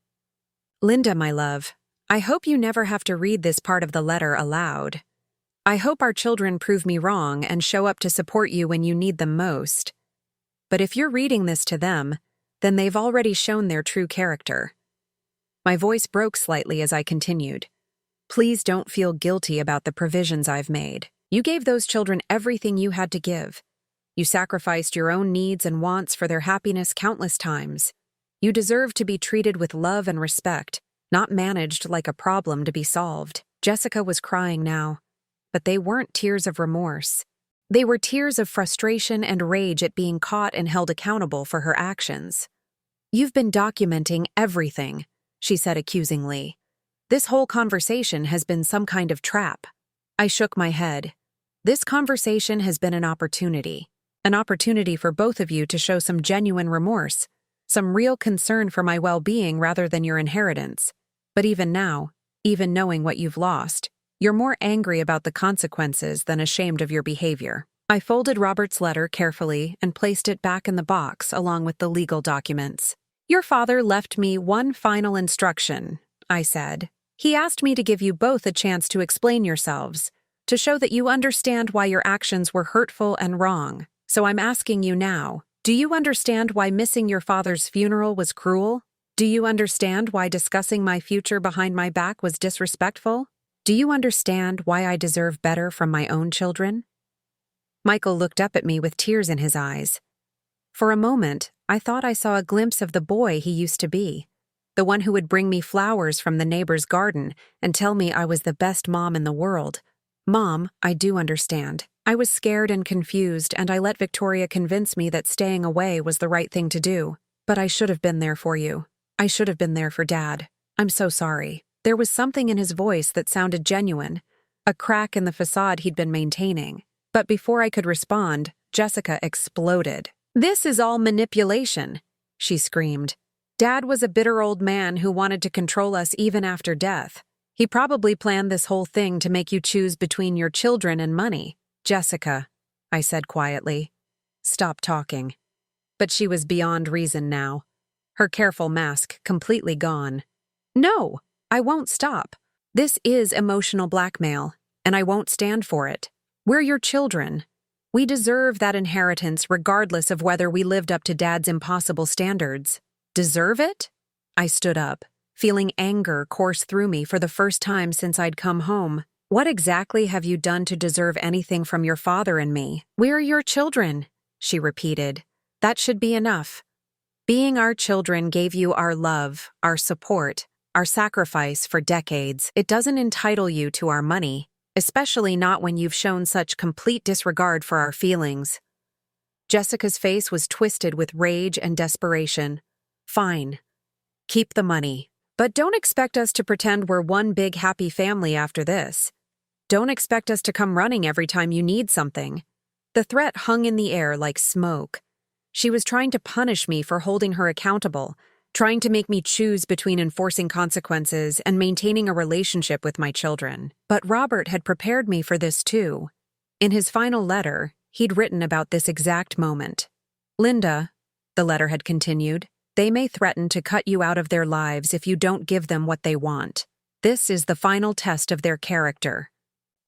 "Linda, my love, I hope you never have to read this part of the letter aloud. I hope our children prove me wrong and show up to support you when you need them most. But if you're reading this to them, then they've already shown their true character." My voice broke slightly as I continued. "Please don't feel guilty about the provisions I've made. You gave those children everything you had to give. You sacrificed your own needs and wants for their happiness countless times. You deserve to be treated with love and respect, not managed like a problem to be solved." Jessica was crying now, but they weren't tears of remorse. They were tears of frustration and rage at being caught and held accountable for her actions. "You've been documenting everything," she said accusingly. "This whole conversation has been some kind of trap." I shook my head. "This conversation has been an opportunity for both of you to show some genuine remorse, some real concern for my well-being rather than your inheritance. But even now, even knowing what you've lost, you're more angry about the consequences than ashamed of your behavior." I folded Robert's letter carefully and placed it back in the box along with the legal documents. "Your father left me one final instruction," I said. "He asked me to give you both a chance to explain yourselves, to show that you understand why your actions were hurtful and wrong. So I'm asking you now, do you understand why missing your father's funeral was cruel? Do you understand why discussing my future behind my back was disrespectful? Do you understand why I deserve better from my own children?" Michael looked up at me with tears in his eyes. For a moment, I thought I saw a glimpse of the boy he used to be, the one who would bring me flowers from the neighbor's garden and tell me I was the best mom in the world. "Mom, I do understand. I was scared and confused, and I let Victoria convince me that staying away was the right thing to do. But I should have been there for you. I should have been there for Dad. I'm so sorry." There was something in his voice that sounded genuine, a crack in the facade he'd been maintaining. But before I could respond, Jessica exploded. "This is all manipulation," she screamed. "Dad was a bitter old man who wanted to control us even after death. He probably planned this whole thing to make you choose between your children and money." "Jessica," I said quietly, "stop talking." But she was beyond reason now, her careful mask completely gone. "No, I won't stop. This is emotional blackmail, and I won't stand for it. We're your children. We deserve that inheritance regardless of whether we lived up to Dad's impossible standards." "Deserve it?" I stood up, feeling anger course through me for the first time since I'd come home. What exactly have you done to deserve anything from your father and me? We're your children, she repeated. That should be enough. Being our children gave you our love, our support, our sacrifice for decades. It doesn't entitle you to our money, especially not when you've shown such complete disregard for our feelings. Jessica's face was twisted with rage and desperation. Fine. Keep the money. But don't expect us to pretend we're one big happy family after this. Don't expect us to come running every time you need something. The threat hung in the air like smoke. She was trying to punish me for holding her accountable, trying to make me choose between enforcing consequences and maintaining a relationship with my children. But Robert had prepared me for this too. In his final letter, he'd written about this exact moment. Linda, the letter had continued, they may threaten to cut you out of their lives if you don't give them what they want. This is the final test of their character.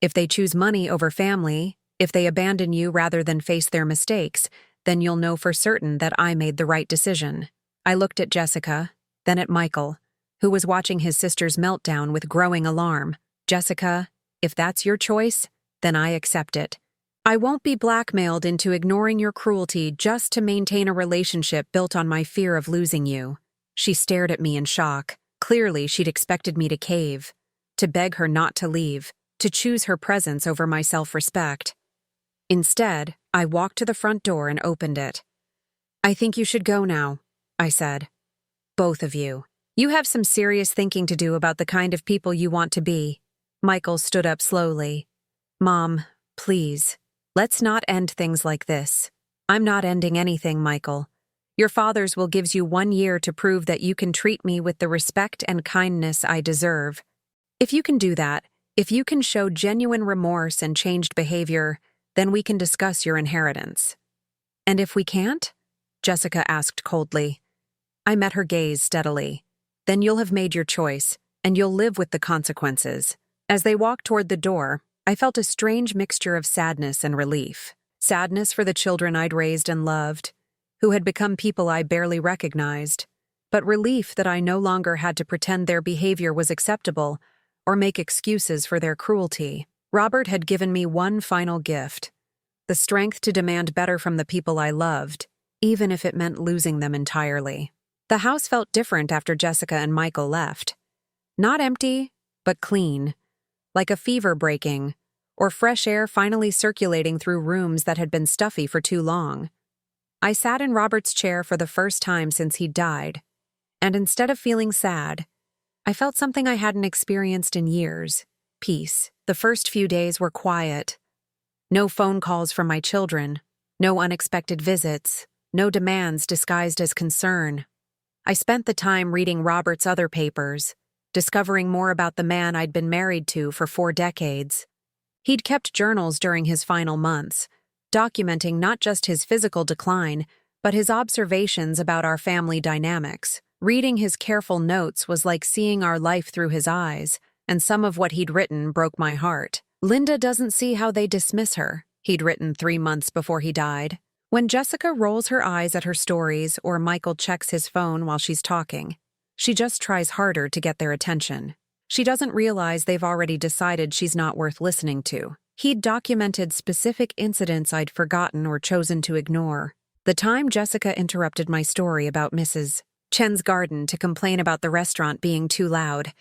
If they choose money over family, if they abandon you rather than face their mistakes, then you'll know for certain that I made the right decision. I looked at Jessica, then at Michael, who was watching his sister's meltdown with growing alarm. Jessica, if that's your choice, then I accept it. I won't be blackmailed into ignoring your cruelty just to maintain a relationship built on my fear of losing you. She stared at me in shock. Clearly, she'd expected me to cave, to beg her not to leave, to choose her presence over my self-respect. Instead, I walked to the front door and opened it. I think you should go now, I said. Both of you. You have some serious thinking to do about the kind of people you want to be. Michael stood up slowly. Mom, please. Let's not end things like this. I'm not ending anything, Michael. Your father's will gives you 1 year to prove that you can treat me with the respect and kindness I deserve. If you can do that, if you can show genuine remorse and changed behavior, then we can discuss your inheritance. And if we can't? Jessica asked coldly. I met her gaze steadily. Then you'll have made your choice, and you'll live with the consequences. As they walked toward the door, I felt a strange mixture of sadness and relief. Sadness for the children I'd raised and loved, who had become people I barely recognized, but relief that I no longer had to pretend their behavior was acceptable or make excuses for their cruelty. Robert had given me one final gift, the strength to demand better from the people I loved, even if it meant losing them entirely. The house felt different after Jessica and Michael left. Not empty, but clean, like a fever breaking, or fresh air finally circulating through rooms that had been stuffy for too long. I sat in Robert's chair for the first time since he'd died, and instead of feeling sad, I felt something I hadn't experienced in years: peace. The first few days were quiet. No phone calls from my children, no unexpected visits, no demands disguised as concern. I spent the time reading Robert's other papers, discovering more about the man I'd been married to for 4 decades. He'd kept journals during his final months, documenting not just his physical decline, but his observations about our family dynamics. Reading his careful notes was like seeing our life through his eyes, and some of what he'd written broke my heart. Linda doesn't see how they dismiss her, he'd written 3 months before he died. When Jessica rolls her eyes at her stories or Michael checks his phone while she's talking, she just tries harder to get their attention. She doesn't realize they've already decided she's not worth listening to. He'd documented specific incidents I'd forgotten or chosen to ignore. The time Jessica interrupted my story about Mrs. Chen's garden to complain about the restaurant being too loud.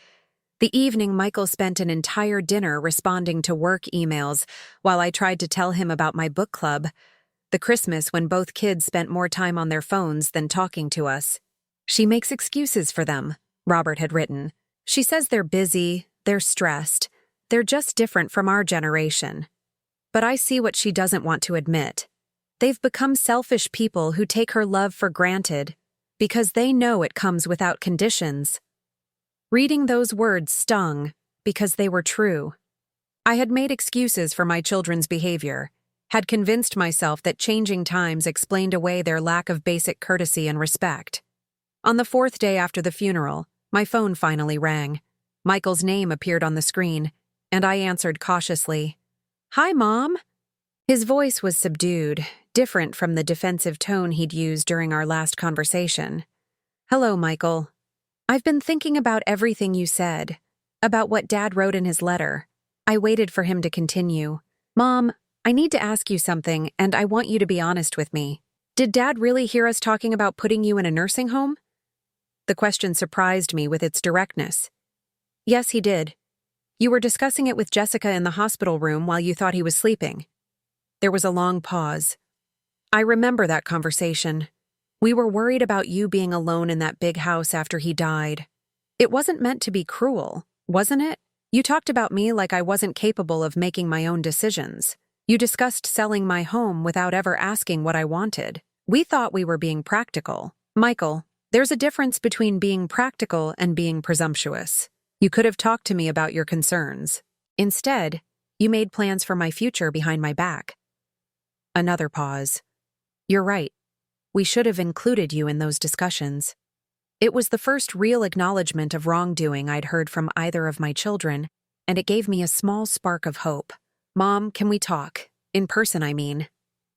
The evening Michael spent an entire dinner responding to work emails while I tried to tell him about my book club. The Christmas when both kids spent more time on their phones than talking to us. She makes excuses for them, Robert had written. She says they're busy, they're stressed, they're just different from our generation. But I see what she doesn't want to admit. They've become selfish people who take her love for granted because they know it comes without conditions. Reading those words stung because they were true. I had made excuses for my children's behavior, had convinced myself that changing times explained away their lack of basic courtesy and respect. On the 4th day after the funeral, my phone finally rang. Michael's name appeared on the screen, and I answered cautiously. "Hi, Mom." His voice was subdued, different from the defensive tone he'd used during our last conversation. "Hello, Michael. I've been thinking about everything you said, about what Dad wrote in his letter. I waited for him to continue. Mom, I need to ask you something, and I want you to be honest with me. Did Dad really hear us talking about putting you in a nursing home? The question surprised me with its directness. Yes, he did. You were discussing it with Jessica in the hospital room while you thought he was sleeping. There was a long pause. I remember that conversation. We were worried about you being alone in that big house after he died. It wasn't meant to be cruel, wasn't it? You talked about me like I wasn't capable of making my own decisions. You discussed selling my home without ever asking what I wanted. We thought we were being practical. Michael, there's a difference between being practical and being presumptuous. You could have talked to me about your concerns. Instead, you made plans for my future behind my back. Another pause. You're right. We should have included you in those discussions. It was the first real acknowledgement of wrongdoing I'd heard from either of my children, and it gave me a small spark of hope. Mom, can we talk? In person, I mean.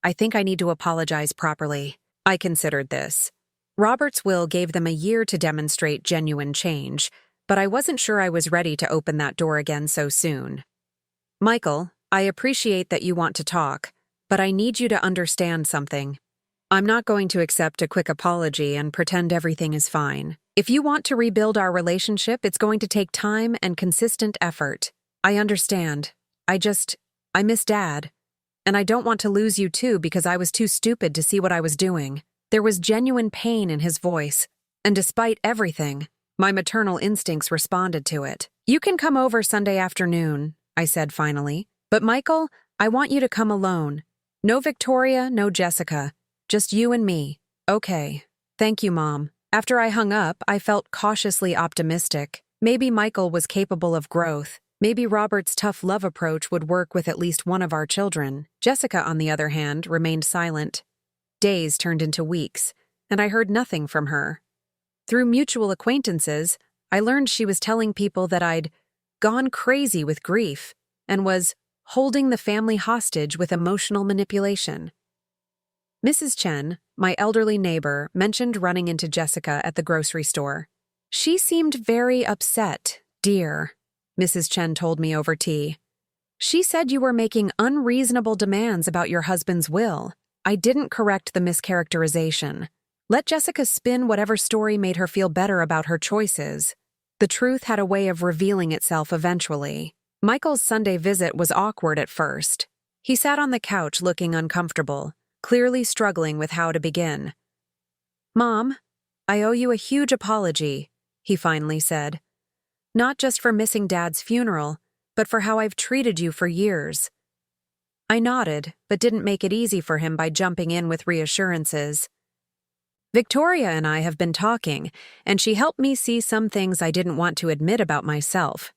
I think I need to apologize properly. I considered this. Robert's will gave them a year to demonstrate genuine change, but I wasn't sure I was ready to open that door again so soon. Michael, I appreciate that you want to talk, but I need you to understand something. I'm not going to accept a quick apology and pretend everything is fine. If you want to rebuild our relationship, it's going to take time and consistent effort. I understand. I miss Dad. And I don't want to lose you too because I was too stupid to see what I was doing. There was genuine pain in his voice, and despite everything, my maternal instincts responded to it. You can come over Sunday afternoon, I said finally. But Michael, I want you to come alone. No Victoria, no Jessica. Just you and me. Okay. Thank you, Mom. After I hung up, I felt cautiously optimistic. Maybe Michael was capable of growth. Maybe Robert's tough love approach would work with at least one of our children. Jessica, on the other hand, remained silent. Days turned into weeks, and I heard nothing from her. Through mutual acquaintances, I learned she was telling people that I'd gone crazy with grief and was holding the family hostage with emotional manipulation. Mrs. Chen, my elderly neighbor, mentioned running into Jessica at the grocery store. She seemed very upset, dear, Mrs. Chen told me over tea. She said you were making unreasonable demands about your husband's will. I didn't correct the mischaracterization. Let Jessica spin whatever story made her feel better about her choices. The truth had a way of revealing itself eventually. Michael's Sunday visit was awkward at first. He sat on the couch looking uncomfortable, clearly struggling with how to begin. Mom, I owe you a huge apology, he finally said. Not just for missing Dad's funeral, but for how I've treated you for years. I nodded, but didn't make it easy for him by jumping in with reassurances. Victoria and I have been talking, and she helped me see some things I didn't want to admit about myself.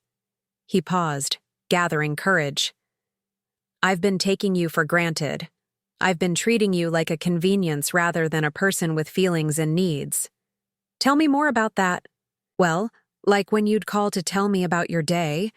He paused, gathering courage. I've been taking you for granted. I've been treating you like a convenience rather than a person with feelings and needs. Tell me more about that. Well, like when you'd call to tell me about your day,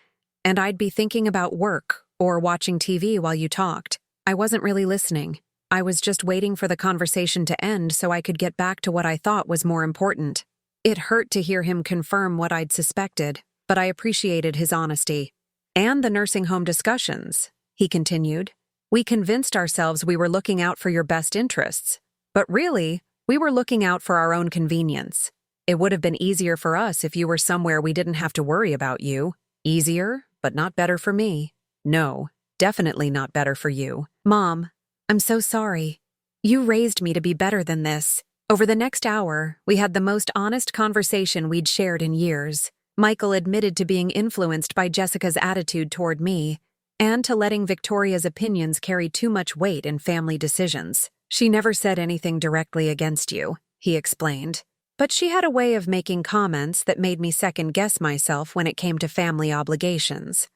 and I'd be thinking about work or watching TV while you talked. I wasn't really listening. I was just waiting for the conversation to end so I could get back to what I thought was more important. It hurt to hear him confirm what I'd suspected, but I appreciated his honesty. And the nursing home discussions, he continued. We convinced ourselves we were looking out for your best interests, but really, we were looking out for our own convenience. It would have been easier for us if you were somewhere we didn't have to worry about you. Easier, but not better for me. No, definitely not better for you. Mom, I'm so sorry. You raised me to be better than this. Over the next hour, we had the most honest conversation we'd shared in years. Michael admitted to being influenced by Jessica's attitude toward me, and to letting Victoria's opinions carry too much weight in family decisions. She never said anything directly against you, he explained. But she had a way of making comments that made me second-guess myself when it came to family obligations.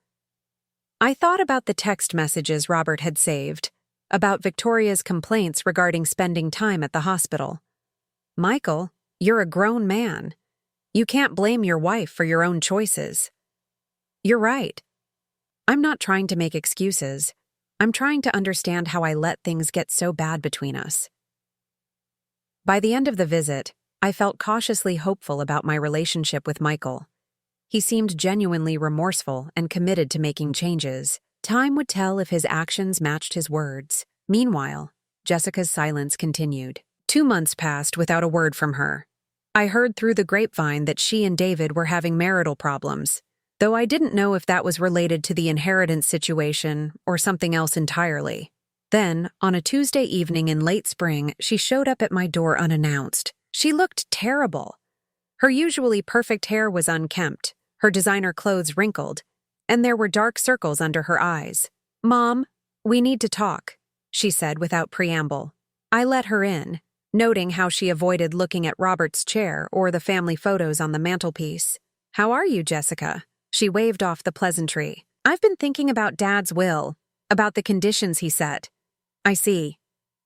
I thought about the text messages Robert had saved, about Victoria's complaints regarding spending time at the hospital. Michael, you're a grown man. You can't blame your wife for your own choices. You're right. I'm not trying to make excuses. I'm trying to understand how I let things get so bad between us. By the end of the visit, I felt cautiously hopeful about my relationship with Michael. He seemed genuinely remorseful and committed to making changes. Time would tell if his actions matched his words. Meanwhile, Jessica's silence continued. 2 months passed without a word from her. I heard through the grapevine that she and David were having marital problems, though I didn't know if that was related to the inheritance situation or something else entirely. Then, on a Tuesday evening in late spring, she showed up at my door unannounced. She looked terrible. Her usually perfect hair was unkempt, her designer clothes wrinkled, and there were dark circles under her eyes. "Mom, we need to talk," she said without preamble. I let her in, noting how she avoided looking at Robert's chair or the family photos on the mantelpiece. "How are you, Jessica?" She waved off the pleasantry. "I've been thinking about Dad's will, about the conditions he set." "I see.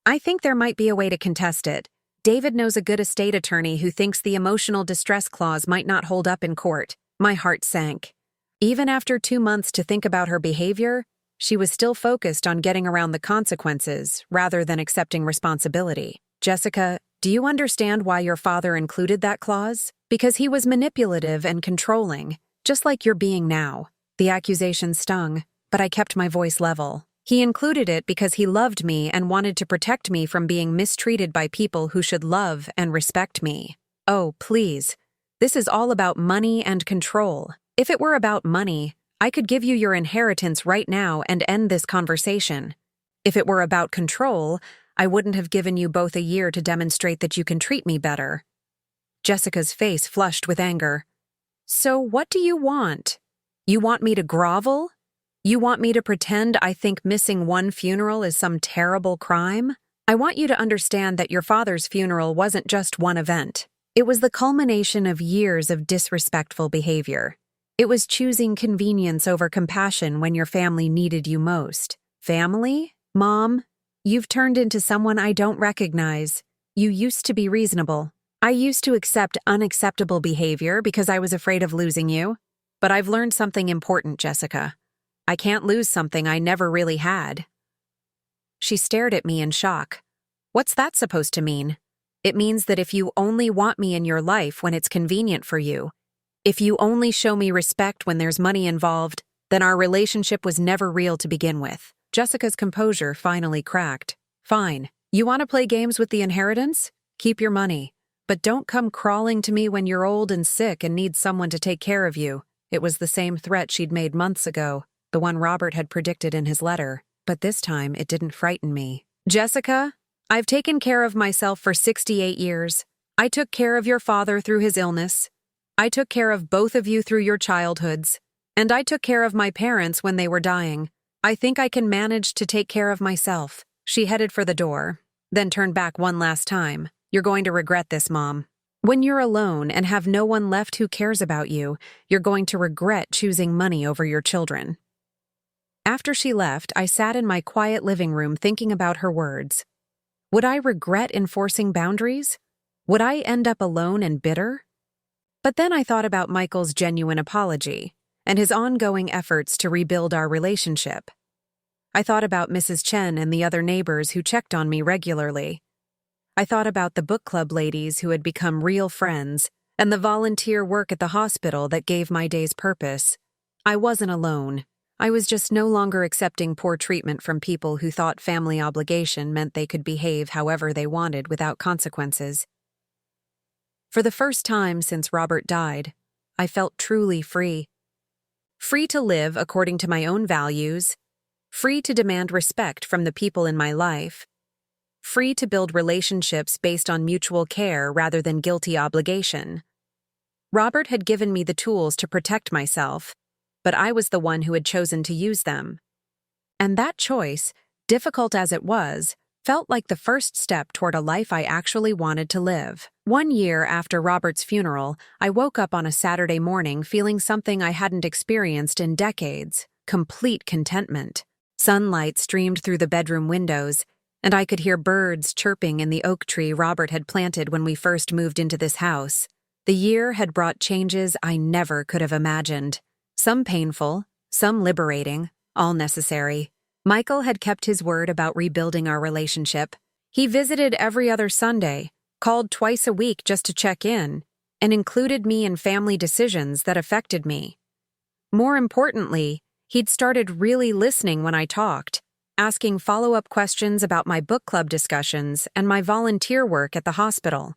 I think there might be a way to contest it. David knows a good estate attorney who thinks the emotional distress clause might not hold up in court." My heart sank. Even after 2 months to think about her behavior, she was still focused on getting around the consequences rather than accepting responsibility. "Jessica, do you understand why your father included that clause? Because he was manipulative and controlling, just like you're being now." The accusation stung, but I kept my voice level. "He included it because he loved me and wanted to protect me from being mistreated by people who should love and respect me." "Oh, please. This is all about money and control. If it were about money, I could give you your inheritance right now and end this conversation. If it were about control, I wouldn't have given you both a year to demonstrate that you can treat me better." Jessica's face flushed with anger. "So what do you want? You want me to grovel? You want me to pretend I think missing one funeral is some terrible crime? I want you to understand that your father's funeral wasn't just one event. It was the culmination of years of disrespectful behavior. It was choosing convenience over compassion when your family needed you most. Family? Mom, you've turned into someone I don't recognize. You used to be reasonable. I used to accept unacceptable behavior because I was afraid of losing you. But I've learned something important, Jessica. I can't lose something I never really had." She stared at me in shock. "What's that supposed to mean?" "It means that if you only want me in your life when it's convenient for you, if you only show me respect when there's money involved, then our relationship was never real to begin with." Jessica's composure finally cracked. "Fine. You want to play games with the inheritance? Keep your money. But don't come crawling to me when you're old and sick and need someone to take care of you." It was the same threat she'd made months ago, the one Robert had predicted in his letter, but this time it didn't frighten me. "Jessica, I've taken care of myself for 68 years. I took care of your father through his illness. I took care of both of you through your childhoods. And I took care of my parents when they were dying. I think I can manage to take care of myself." She headed for the door, then turned back one last time. "You're going to regret this, Mom. When you're alone and have no one left who cares about you, you're going to regret choosing money over your children." After she left, I sat in my quiet living room thinking about her words. Would I regret enforcing boundaries? Would I end up alone and bitter? But then I thought about Michael's genuine apology and his ongoing efforts to rebuild our relationship. I thought about Mrs. Chen and the other neighbors who checked on me regularly. I thought about the book club ladies who had become real friends and the volunteer work at the hospital that gave my days purpose. I wasn't alone. I was just no longer accepting poor treatment from people who thought family obligation meant they could behave however they wanted without consequences. For the first time since Robert died, I felt truly free. Free to live according to my own values, free to demand respect from the people in my life, free to build relationships based on mutual care rather than guilty obligation. Robert had given me the tools to protect myself, but I was the one who had chosen to use them. And that choice, difficult as it was, felt like the first step toward a life I actually wanted to live. 1 year after Robert's funeral, I woke up on a Saturday morning feeling something I hadn't experienced in decades: complete contentment. Sunlight streamed through the bedroom windows, and I could hear birds chirping in the oak tree Robert had planted when we first moved into this house. The year had brought changes I never could have imagined. Some painful, some liberating, all necessary. Michael had kept his word about rebuilding our relationship. He visited every other Sunday, called twice a week just to check in, and included me in family decisions that affected me. More importantly, he'd started really listening when I talked, asking follow-up questions about my book club discussions and my volunteer work at the hospital.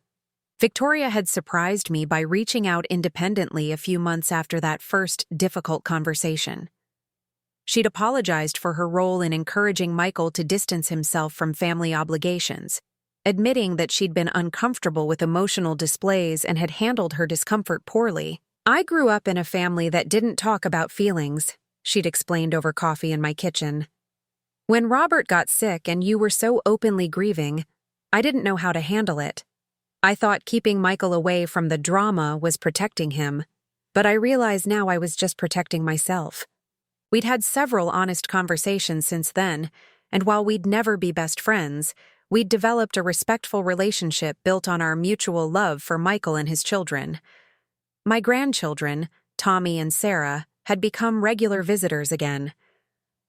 Victoria had surprised me by reaching out independently a few months after that first difficult conversation. She'd apologized for her role in encouraging Michael to distance himself from family obligations, admitting that she'd been uncomfortable with emotional displays and had handled her discomfort poorly. "I grew up in a family that didn't talk about feelings," she'd explained over coffee in my kitchen. "When Robert got sick and you were so openly grieving, I didn't know how to handle it. I thought keeping Michael away from the drama was protecting him, but I realize now I was just protecting myself." We'd had several honest conversations since then, and while we'd never be best friends, we'd developed a respectful relationship built on our mutual love for Michael and his children. My grandchildren, Tommy and Sarah, had become regular visitors again.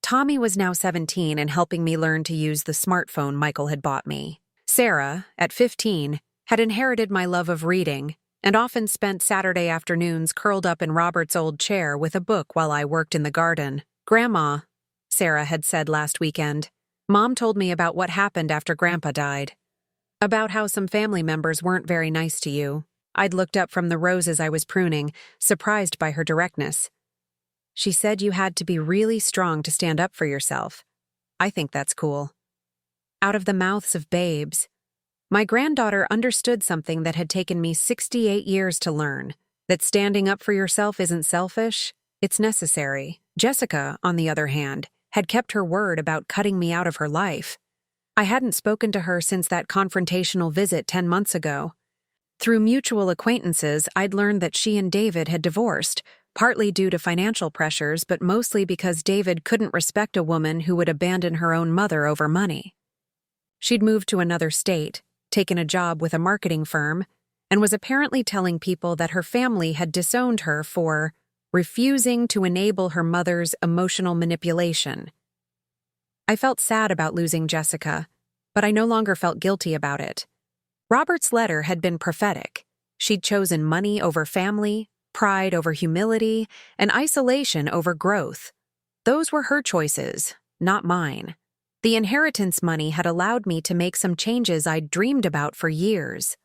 Tommy was now 17 and helping me learn to use the smartphone Michael had bought me. Sarah, at 15, had inherited my love of reading and often spent Saturday afternoons curled up in Robert's old chair with a book while I worked in the garden. "Grandma," Sarah had said last weekend, "Mom told me about what happened after Grandpa died. About how some family members weren't very nice to you." I'd looked up from the roses I was pruning, surprised by her directness. "She said you had to be really strong to stand up for yourself. I think that's cool." Out of the mouths of babes, my granddaughter understood something that had taken me 68 years to learn, that standing up for yourself isn't selfish, it's necessary. Jessica, on the other hand, had kept her word about cutting me out of her life. I hadn't spoken to her since that confrontational visit 10 months ago. Through mutual acquaintances, I'd learned that she and David had divorced, partly due to financial pressures, but mostly because David couldn't respect a woman who would abandon her own mother over money. She'd moved to another state, taken a job with a marketing firm, and was apparently telling people that her family had disowned her for refusing to enable her mother's emotional manipulation. I felt sad about losing Jessica, but I no longer felt guilty about it. Robert's letter had been prophetic. She'd chosen money over family, pride over humility, and isolation over growth. Those were her choices, not mine. The inheritance money had allowed me to make some changes I'd dreamed about for years.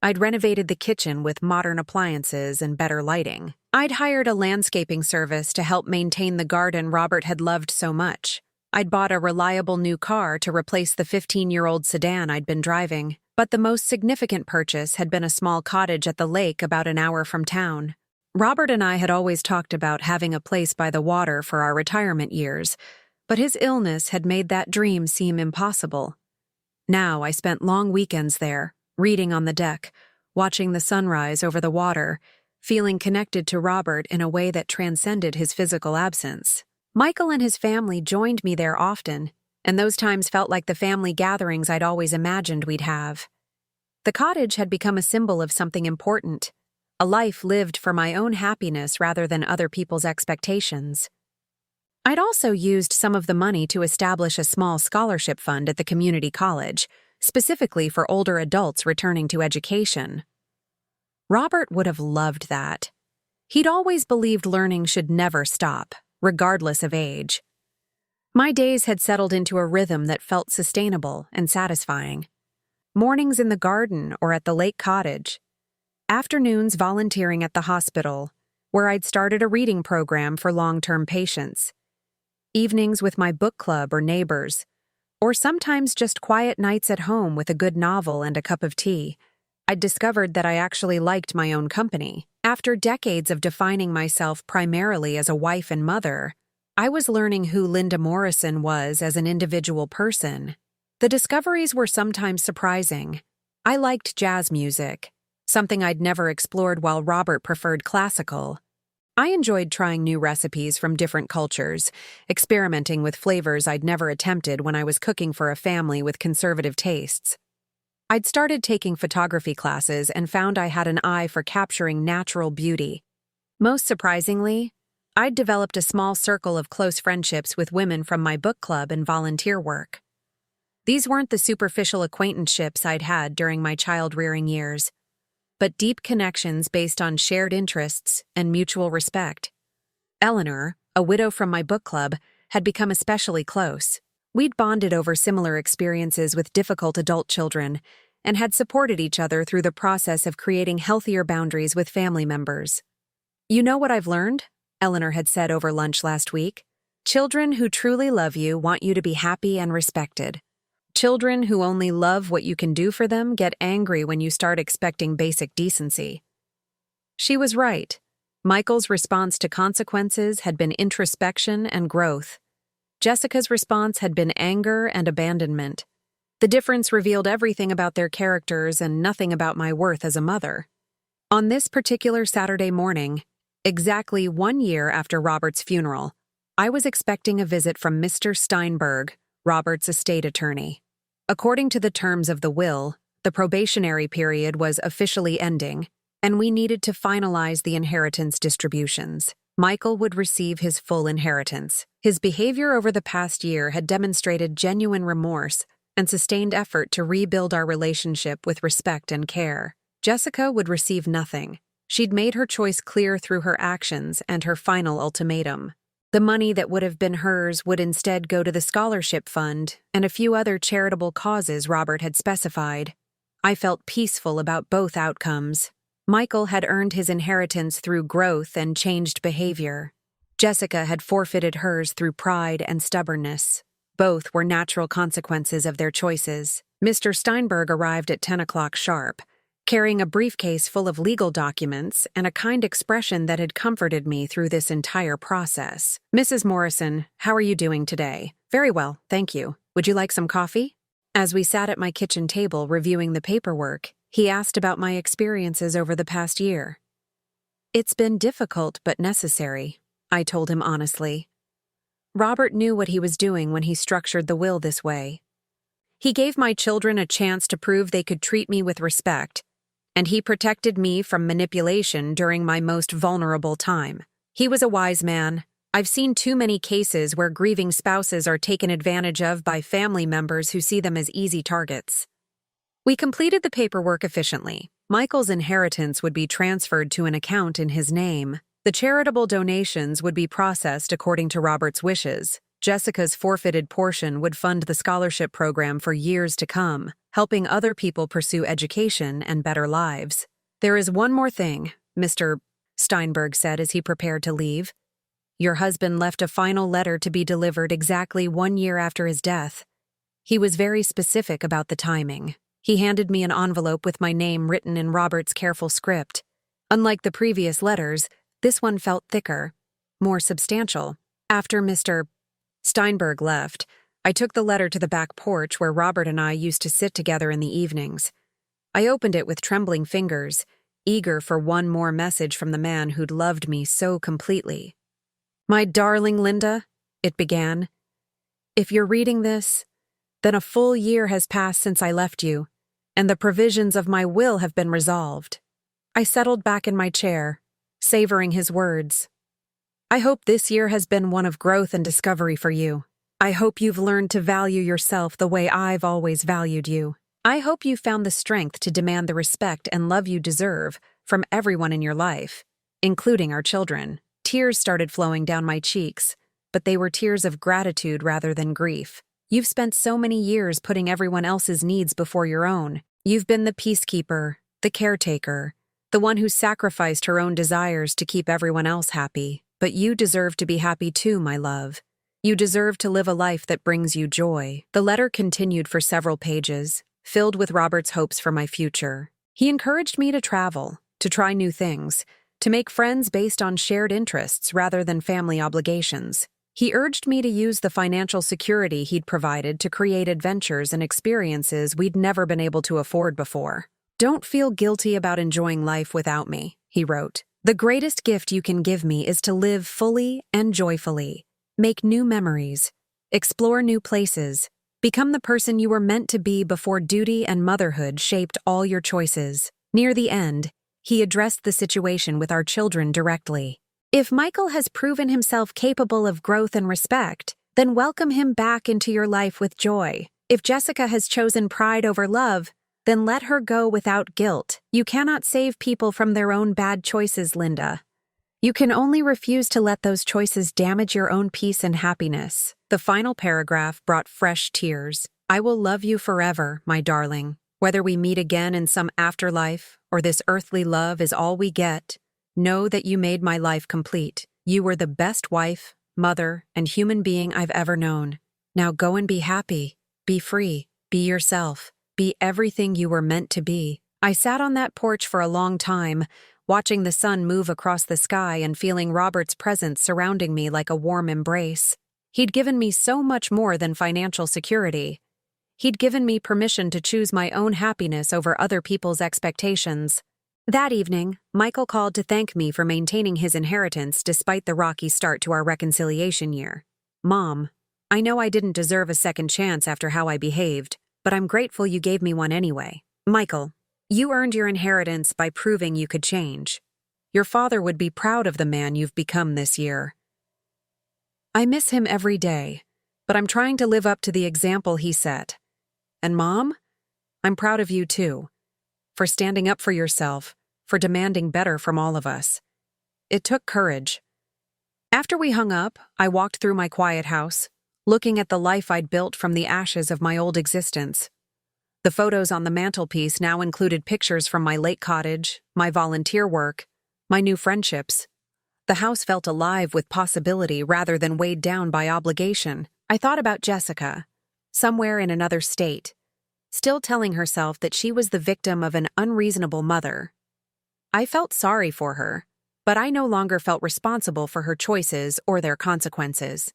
I'd renovated the kitchen with modern appliances and better lighting. I'd hired a landscaping service to help maintain the garden Robert had loved so much. I'd bought a reliable new car to replace the 15-year-old sedan I'd been driving. But the most significant purchase had been a small cottage at the lake about an hour from town. Robert and I had always talked about having a place by the water for our retirement years, but his illness had made that dream seem impossible. Now I spent long weekends there, reading on the deck, watching the sunrise over the water, feeling connected to Robert in a way that transcended his physical absence. Michael and his family joined me there often, and those times felt like the family gatherings I'd always imagined we'd have. The cottage had become a symbol of something important, a life lived for my own happiness rather than other people's expectations. I'd also used some of the money to establish a small scholarship fund at the community college, specifically for older adults returning to education. Robert would have loved that. He'd always believed learning should never stop, regardless of age. My days had settled into a rhythm that felt sustainable and satisfying. Mornings in the garden or at the lake cottage. Afternoons volunteering at the hospital, where I'd started a reading program for long-term patients. Evenings with my book club or neighbors, or sometimes just quiet nights at home with a good novel and a cup of tea. I'd discovered that I actually liked my own company. After decades of defining myself primarily as a wife and mother, I was learning who Linda Morrison was as an individual person. The discoveries were sometimes surprising. I liked jazz music, something I'd never explored while Robert preferred classical. I enjoyed trying new recipes from different cultures, experimenting with flavors I'd never attempted when I was cooking for a family with conservative tastes. I'd started taking photography classes and found I had an eye for capturing natural beauty. Most surprisingly, I'd developed a small circle of close friendships with women from my book club and volunteer work. These weren't the superficial acquaintanceships I'd had during my child-rearing years, but deep connections based on shared interests and mutual respect. Eleanor, a widow from my book club, had become especially close. We'd bonded over similar experiences with difficult adult children and had supported each other through the process of creating healthier boundaries with family members. "You know what I've learned?" Eleanor had said over lunch last week. "Children who truly love you want you to be happy and respected. Children who only love what you can do for them get angry when you start expecting basic decency." She was right. Michael's response to consequences had been introspection and growth. Jessica's response had been anger and abandonment. The difference revealed everything about their characters and nothing about my worth as a mother. On this particular Saturday morning, exactly 1 year after Robert's funeral, I was expecting a visit from Mr. Steinberg, Robert's estate attorney. According to the terms of the will, the probationary period was officially ending, and we needed to finalize the inheritance distributions. Michael would receive his full inheritance. His behavior over the past year had demonstrated genuine remorse and sustained effort to rebuild our relationship with respect and care. Jessica would receive nothing. She'd made her choice clear through her actions and her final ultimatum. The money that would have been hers would instead go to the scholarship fund and a few other charitable causes Robert had specified. I felt peaceful about both outcomes. Michael had earned his inheritance through growth and changed behavior. Jessica had forfeited hers through pride and stubbornness. Both were natural consequences of their choices. Mr. Steinberg arrived at 10 o'clock sharp, carrying a briefcase full of legal documents and a kind expression that had comforted me through this entire process. "Mrs. Morrison, how are you doing today?" "Very well, thank you. Would you like some coffee?" As we sat at my kitchen table reviewing the paperwork, he asked about my experiences over the past year. "It's been difficult but necessary," I told him honestly. Robert knew what he was doing when he structured the will this way. He gave my children a chance to prove they could treat me with respect, and he protected me from manipulation during my most vulnerable time. He was a wise man. I've seen too many cases where grieving spouses are taken advantage of by family members who see them as easy targets. We completed the paperwork efficiently. Michael's inheritance would be transferred to an account in his name. The charitable donations would be processed according to Robert's wishes. Jessica's forfeited portion would fund the scholarship program for years to come, helping other people pursue education and better lives. "There is one more thing," Mr. Steinberg said as he prepared to leave. "Your husband left a final letter to be delivered exactly 1 year after his death. He was very specific about the timing. He handed me an envelope with my name written in Robert's careful script. Unlike the previous letters, this one felt thicker, more substantial. After Mr. Steinberg left, I took the letter to the back porch where Robert and I used to sit together in the evenings. I opened it with trembling fingers, eager for one more message from the man who'd loved me so completely. "My darling Linda," it began, "if you're reading this, then a full year has passed since I left you, and the provisions of my will have been resolved." I settled back in my chair, savoring his words. "I hope this year has been one of growth and discovery for you. I hope you've learned to value yourself the way I've always valued you. I hope you found the strength to demand the respect and love you deserve from everyone in your life, including our children." Tears started flowing down my cheeks, but they were tears of gratitude rather than grief. "You've spent so many years putting everyone else's needs before your own. You've been the peacekeeper, the caretaker, the one who sacrificed her own desires to keep everyone else happy. But you deserve to be happy too, my love. You deserve to live a life that brings you joy." The letter continued for several pages, filled with Robert's hopes for my future. He encouraged me to travel, to try new things, to make friends based on shared interests rather than family obligations. He urged me to use the financial security he'd provided to create adventures and experiences we'd never been able to afford before. "Don't feel guilty about enjoying life without me," he wrote. "The greatest gift you can give me is to live fully and joyfully, make new memories, explore new places, become the person you were meant to be before duty and motherhood shaped all your choices." Near the end, he addressed the situation with our children directly. "If Michael has proven himself capable of growth and respect, then welcome him back into your life with joy. If Jessica has chosen pride over love, then let her go without guilt. You cannot save people from their own bad choices, Linda. You can only refuse to let those choices damage your own peace and happiness. The final paragraph brought fresh tears. I will love you forever, my darling. Whether we meet again in some afterlife or this earthly love is all we get, know that you made my life complete. You were the best wife, mother, and human being I've ever known. Now go and be happy, be free, be yourself, be everything you were meant to be. I sat on that porch for a long time, watching the sun move across the sky and feeling Robert's presence surrounding me like a warm embrace. He'd given me so much more than financial security. He'd given me permission to choose my own happiness over other people's expectations. That evening, Michael called to thank me for maintaining his inheritance despite the rocky start to our reconciliation year. Mom, I know I didn't deserve a second chance after how I behaved, but I'm grateful you gave me one anyway. Michael, you earned your inheritance by proving you could change. Your father would be proud of the man you've become this year. I miss him every day, but I'm trying to live up to the example he set. And Mom, I'm proud of you too, for standing up for yourself, for demanding better from all of us. It took courage. After we hung up, I walked through my quiet house, looking at the life I'd built from the ashes of my old existence. The photos on the mantelpiece now included pictures from my lake cottage, my volunteer work, my new friendships. The house felt alive with possibility rather than weighed down by obligation. I thought about Jessica, somewhere in another state, still telling herself that she was the victim of an unreasonable mother. I felt sorry for her, but I no longer felt responsible for her choices or their consequences.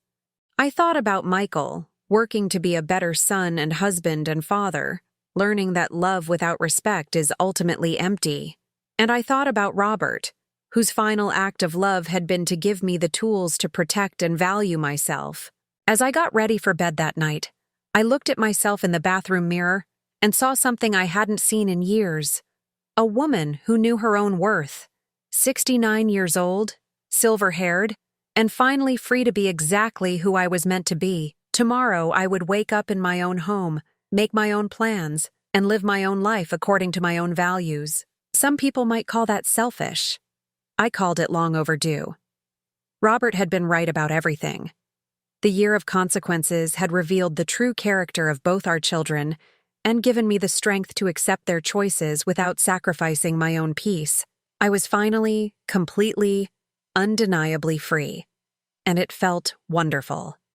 I thought about Michael, working to be a better son and husband and father, learning that love without respect is ultimately empty. And I thought about Robert, whose final act of love had been to give me the tools to protect and value myself. As I got ready for bed that night, I looked at myself in the bathroom mirror and saw something I hadn't seen in years. A woman who knew her own worth, 69 years old, silver-haired, and finally free to be exactly who I was meant to be. Tomorrow I would wake up in my own home, make my own plans, and live my own life according to my own values. Some people might call that selfish. I called it long overdue. Robert had been right about everything. The year of consequences had revealed the true character of both our children and given me the strength to accept their choices without sacrificing my own peace. I was finally, completely, undeniably free, and it felt wonderful.